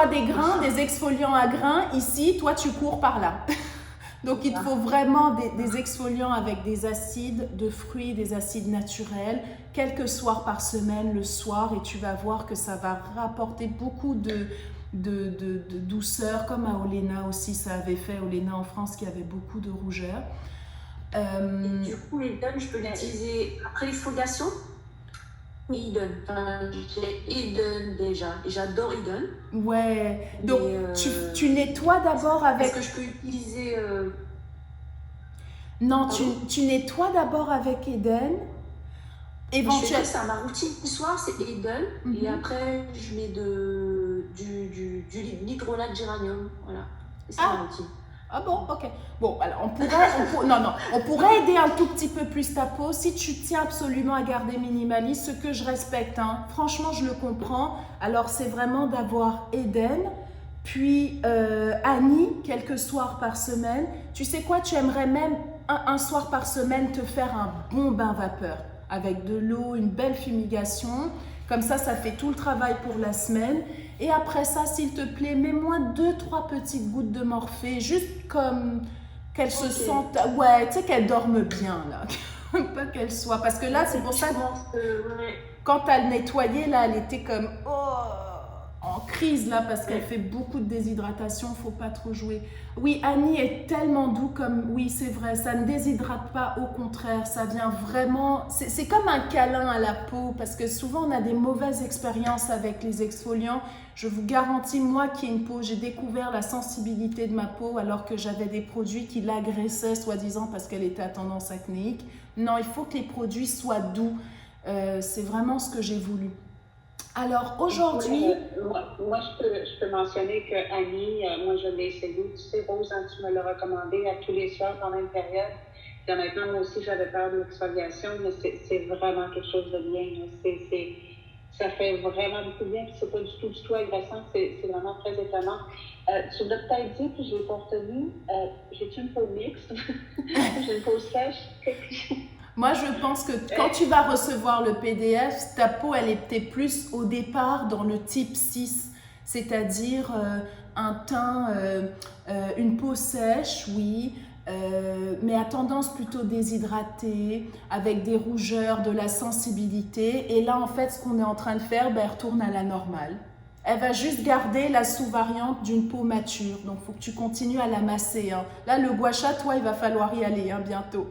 des grains, des exfoliants à grains, ici, toi, tu cours par là. Donc, il te faut vraiment des exfoliants avec des acides de fruits, des acides naturels, quelques soirs par semaine, le soir, et tu vas voir que ça va rapporter beaucoup de douceur, comme à Olena aussi, ça avait fait, Olena en France, qui avait beaucoup de rougeur. Du coup, Eden, je peux l'utiliser après l'exfoliation. Eden, j'ai Eden déjà, et j'adore Eden. Ouais, donc tu nettoies d'abord avec... Est-ce que je peux utiliser... Non, tu nettoies d'abord avec Eden. Éventuellement. Je fais ça, ma routine du soir, c'est Eden, et après, je mets du l'hydrolat de géranium, voilà. C'est ma routine. Ah bon, ok. Bon, alors on pourrait aider un tout petit peu plus ta peau si tu tiens absolument à garder minimaliste, ce que je respecte. Hein. Franchement, je le comprends. Alors, c'est vraiment d'avoir Eden, puis Annie, quelques soirs par semaine. Tu sais quoi, tu aimerais même un soir par semaine te faire un bon bain vapeur avec de l'eau, une belle fumigation. Comme ça fait tout le travail pour la semaine. Et après ça, s'il te plaît, mets-moi 2-3 petites gouttes de morphée, juste comme qu'elle se sente... Ouais, tu sais, qu'elle dorme bien, là. Pas qu'elle soit... Parce que là, c'est pour ça que quand elle nettoyait, là, elle était comme... en crise, là, parce qu'elle fait beaucoup de déshydratation, faut pas trop jouer. Oui, Annie est tellement doux comme... Oui, c'est vrai, ça ne déshydrate pas, au contraire, ça vient vraiment... C'est comme un câlin à la peau, parce que souvent, on a des mauvaises expériences avec les exfoliants. Je vous garantis, moi qui ai une peau, j'ai découvert la sensibilité de ma peau alors que j'avais des produits qui l'agressaient, soi-disant, parce qu'elle était à tendance acnéique. Non, il faut que les produits soient doux. C'est vraiment ce que j'ai voulu. Alors aujourd'hui... Moi, je peux mentionner que Annie, moi je l'ai essayé. Tu sais, Rose, hein, tu me l'as recommandé à tous les soirs pendant une période. Et honnêtement, moi aussi, j'avais peur de l'exfoliation, mais c'est vraiment quelque chose de bien. Ça fait vraiment beaucoup bien. C'est pas du tout agressant. C'est vraiment très étonnant. Tu l'as peut-être dit, puis je l'ai pas retenu. J'ai-tu une peau mixte? J'ai une peau sèche. Moi, je pense que quand tu vas recevoir le PDF, ta peau, elle était plus au départ dans le type 6, c'est-à-dire un teint, une peau sèche, oui, mais à tendance plutôt déshydratée, avec des rougeurs, de la sensibilité. Et là, en fait, ce qu'on est en train de faire, elle retourne à la normale. Elle va juste garder la sous-variante d'une peau mature. Donc, il faut que tu continues à la masser. Hein. Là, le gua sha, toi, il va falloir y aller bientôt.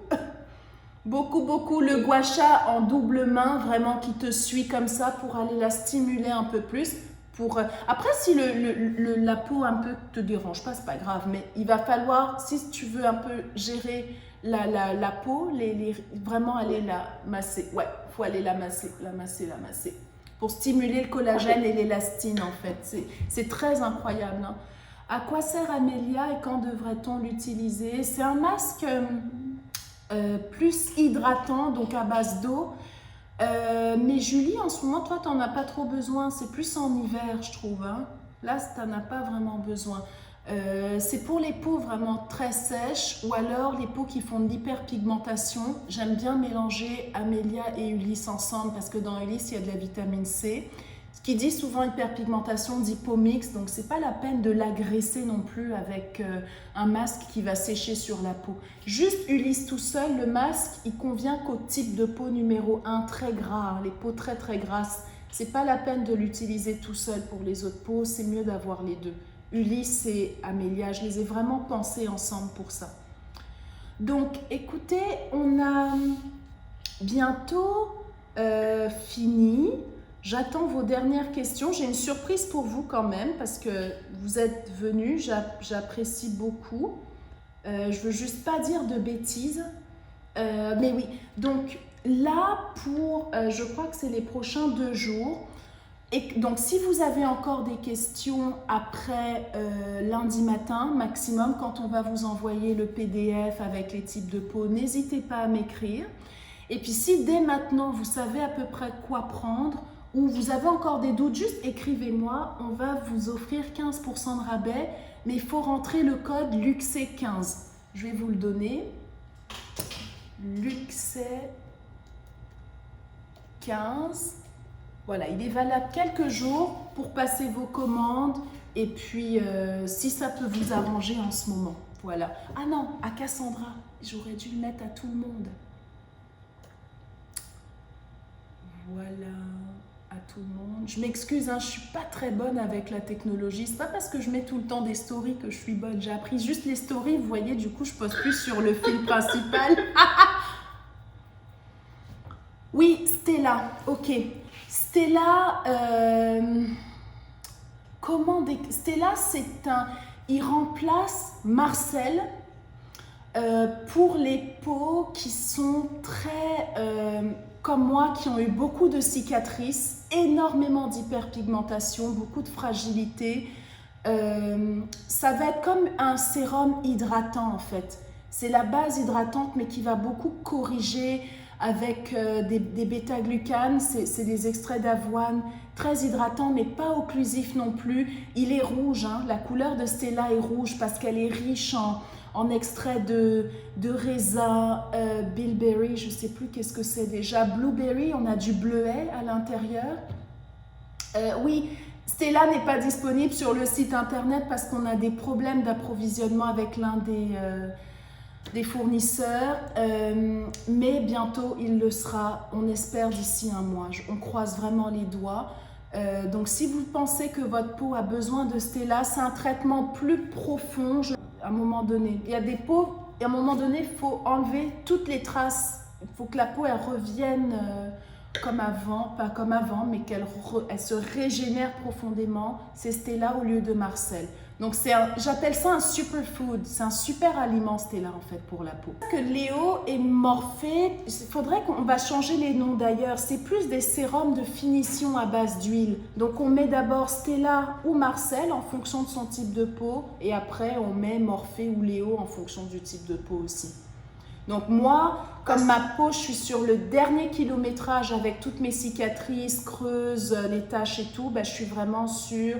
Beaucoup le gua sha en double main, vraiment qui te suit comme ça pour aller la stimuler un peu plus. Après, si la peau un peu te dérange pas, c'est pas grave, mais il va falloir, si tu veux un peu gérer la peau, vraiment aller la masser. Ouais, il faut aller la masser. Pour stimuler le collagène et l'élastine en fait. C'est très incroyable. Hein. À quoi sert Amélia et quand devrait-on l'utiliser? C'est un masque... plus hydratant, donc à base d'eau. Mais Julie, en ce moment, toi, tu n'en as pas trop besoin. C'est plus en hiver, je trouve. Hein. Là, tu n'en as pas vraiment besoin. C'est pour les peaux vraiment très sèches ou alors les peaux qui font de l'hyperpigmentation. J'aime bien mélanger Amélia et Ulysse ensemble parce que dans Ulysse, il y a de la vitamine C. Ce qui dit souvent hyperpigmentation dit peau mixte, donc c'est pas la peine de l'agresser non plus avec un masque qui va sécher sur la peau. Juste Ulysse tout seul, le masque, il convient qu'au type de peau numéro 1, très gras, hein, les peaux très très grasses. C'est pas la peine de l'utiliser tout seul pour les autres peaux, c'est mieux d'avoir les deux. Ulysse et Amélia, je les ai vraiment pensés ensemble pour ça. Donc écoutez, on a bientôt fini. J'attends vos dernières questions. J'ai une surprise pour vous quand même parce que vous êtes venus, j'apprécie beaucoup. Je veux juste pas dire de bêtises. Mais oui, donc là pour, je crois que c'est les prochains 2 jours. Et donc si vous avez encore des questions après lundi matin maximum, quand on va vous envoyer le PDF avec les types de peau, n'hésitez pas à m'écrire. Et puis si dès maintenant vous savez à peu près quoi prendre, ou vous avez encore des doutes, juste écrivez-moi, on va vous offrir 15% de rabais, mais il faut rentrer le code LUXE15. Je vais vous le donner. LUXE15. Voilà, il est valable quelques jours pour passer vos commandes et puis si ça peut vous arranger en ce moment. Voilà. Ah non, à Cassandra, j'aurais dû le mettre à tout le monde. Voilà. À tout le monde. Je m'excuse, hein, je suis pas très bonne avec la technologie. C'est pas parce que je mets tout le temps des stories que je suis bonne. J'ai appris juste les stories, vous voyez, du coup je poste plus sur le fil principal. Oui, Stella, ok. Stella, Stella, c'est un... Il remplace Marcel pour les peaux qui sont très... comme moi, qui ont eu beaucoup de cicatrices, énormément d'hyperpigmentation, beaucoup de fragilité. Ça va être comme un sérum hydratant en fait. C'est la base hydratante mais qui va beaucoup corriger avec des bêta-glucanes. C'est des extraits d'avoine très hydratants mais pas occlusifs non plus. Il est rouge, hein. La couleur de Stella est rouge parce qu'elle est riche en extrait de raisin, bilberry, je ne sais plus qu'est-ce que c'est déjà, blueberry, on a du bleuet à l'intérieur. Oui, Stella n'est pas disponible sur le site internet parce qu'on a des problèmes d'approvisionnement avec l'un des fournisseurs, mais bientôt il le sera, on espère d'ici un mois, on croise vraiment les doigts. Donc si vous pensez que votre peau a besoin de Stella, c'est un traitement plus profond, à un moment donné. Il y a des peaux, et à un moment donné, il faut enlever toutes les traces. Il faut que la peau, elle revienne comme avant, pas comme avant, mais qu'elle se régénère profondément. C'est Stella au lieu de Marcel. Donc j'appelle ça un superfood. C'est un super aliment, Stella, en fait, pour la peau. Que Léo et Morphée, il faudrait qu'on va changer les noms d'ailleurs. C'est plus des sérums de finition à base d'huile. Donc on met d'abord Stella ou Marcel en fonction de son type de peau. Et après, on met Morphée ou Léo en fonction du type de peau aussi. Donc moi, comme ma peau, je suis sur le dernier kilométrage avec toutes mes cicatrices, creuses, les taches et tout, ben, je suis vraiment sur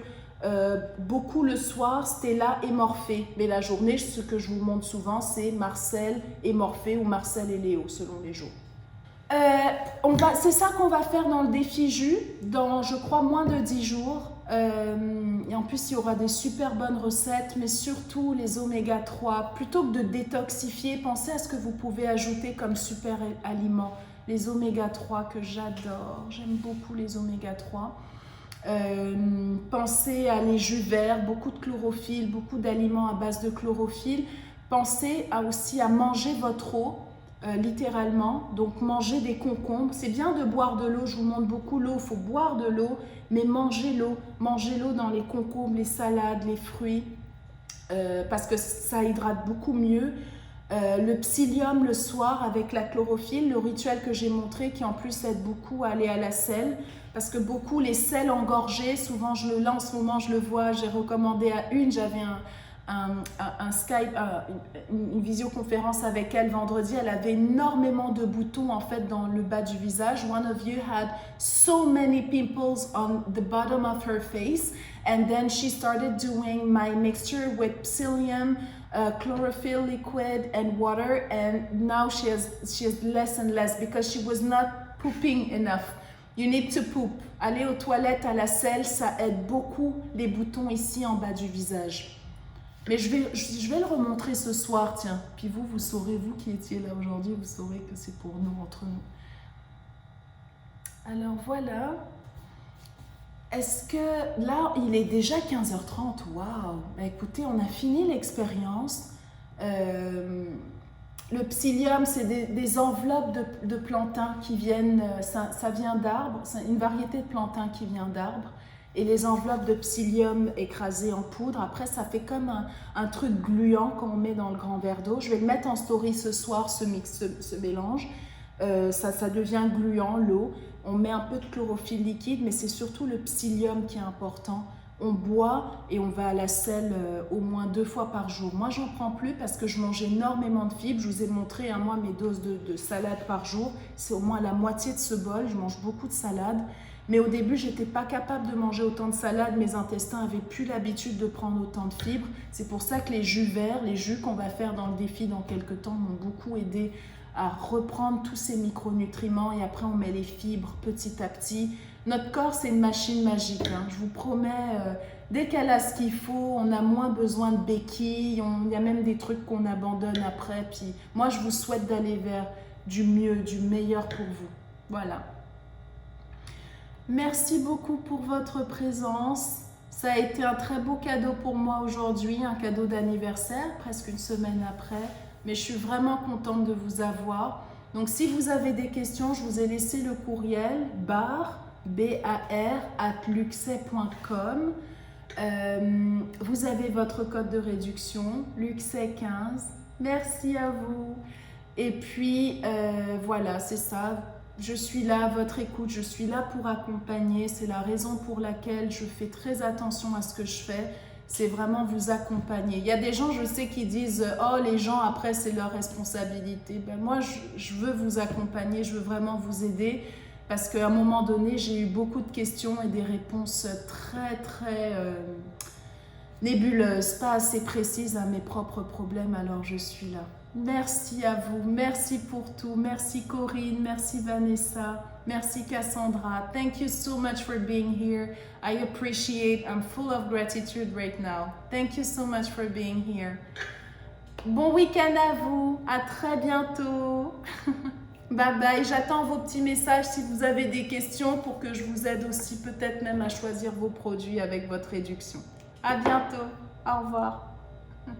beaucoup le soir, Stella et Morphée. Mais la journée, ce que je vous montre souvent, c'est Marcel et Morphée ou Marcel et Léo, selon les jours. C'est ça qu'on va faire dans le défi jus, dans, je crois, moins de 10 jours. Et en plus, il y aura des super bonnes recettes, mais surtout les oméga 3. Plutôt que de détoxifier, pensez à ce que vous pouvez ajouter comme super aliment. Les oméga 3 que j'adore, j'aime beaucoup les oméga 3. Pensez à les jus verts, beaucoup de chlorophylle, beaucoup d'aliments à base de chlorophylle. Pensez aussi à manger votre eau, littéralement. Donc manger des concombres. C'est bien de boire de l'eau, je vous montre beaucoup l'eau, il faut boire de l'eau, mais mangez l'eau. Mangez l'eau dans les concombres, les salades, les fruits, parce que ça hydrate beaucoup mieux. Le psyllium le soir avec la chlorophylle, le rituel que j'ai montré qui en plus aide beaucoup à aller à la selle. Parce que beaucoup, les sels engorgés, souvent je le lance, en ce moment je le vois, j'ai recommandé à une, j'avais un Skype, une visioconférence avec elle vendredi. Elle avait énormément de boutons en fait dans le bas du visage. One of you had so many pimples on the bottom of her face. And then she started doing my mixture with psyllium, chlorophyll liquid and water. And now she has less and less because she was not pooping enough. You need to poop. Aller aux toilettes à la selle, ça aide beaucoup les boutons ici en bas du visage. Mais je vais le remontrer ce soir, tiens. Puis vous saurez, vous qui étiez là aujourd'hui, vous saurez que c'est pour nous, entre nous. Alors voilà. Est-ce que là, il est déjà 15h30? Waouh! Bah, écoutez, on a fini l'expérience. Le psyllium, c'est des enveloppes de plantains qui viennent, ça vient d'arbres, c'est une variété de plantains qui vient d'arbres. Et les enveloppes de psyllium écrasées en poudre, après ça fait comme un truc gluant qu'on met dans le grand verre d'eau. Je vais le mettre en story ce soir, ce mélange. Ça devient gluant, l'eau. On met un peu de chlorophylle liquide, mais c'est surtout le psyllium qui est important. On boit et on va à la selle au moins 2 fois par jour. Moi, j'en prends plus parce que je mange énormément de fibres. Je vous ai montré, moi, mes doses de salade par jour. C'est au moins la moitié de ce bol. Je mange beaucoup de salade. Mais au début, je n'étais pas capable de manger autant de salade. Mes intestins n'avaient plus l'habitude de prendre autant de fibres. C'est pour ça que les jus verts, les jus qu'on va faire dans le défi dans quelques temps, m'ont beaucoup aidé à reprendre tous ces micronutriments. Et après, on met les fibres petit à petit. Notre corps, c'est une machine magique. Je vous promets, dès qu'elle a ce qu'il faut, on a moins besoin de béquilles. Il y a même des trucs qu'on abandonne après. Puis moi, je vous souhaite d'aller vers du mieux, du meilleur pour vous. Voilà. Merci beaucoup pour votre présence. Ça a été un très beau cadeau pour moi aujourd'hui, un cadeau d'anniversaire, presque une semaine après. Mais je suis vraiment contente de vous avoir. Donc, si vous avez des questions, je vous ai laissé le courriel bar@luxey.com. Vous avez votre code de réduction, luxey15. Merci à vous. Et puis, voilà, c'est ça. Je suis là à votre écoute, je suis là pour accompagner. C'est la raison pour laquelle je fais très attention à ce que je fais. C'est vraiment vous accompagner. Il y a des gens, je sais, qui disent « Oh, les gens, après, c'est leur responsabilité. » Ben, moi, je veux vous accompagner, je veux vraiment vous aider parce qu'à un moment donné, j'ai eu beaucoup de questions et des réponses très, très nébuleuses, pas assez précises à mes propres problèmes, alors je suis là. Merci à vous, merci pour tout, merci Corinne, merci Vanessa, merci Cassandra. Thank you so much for being here. I appreciate, I'm full of gratitude right now. Thank you so much for being here. Bon week-end à vous, à très bientôt. Bye bye, j'attends vos petits messages si vous avez des questions pour que je vous aide aussi peut-être même à choisir vos produits avec votre réduction. À bientôt, au revoir.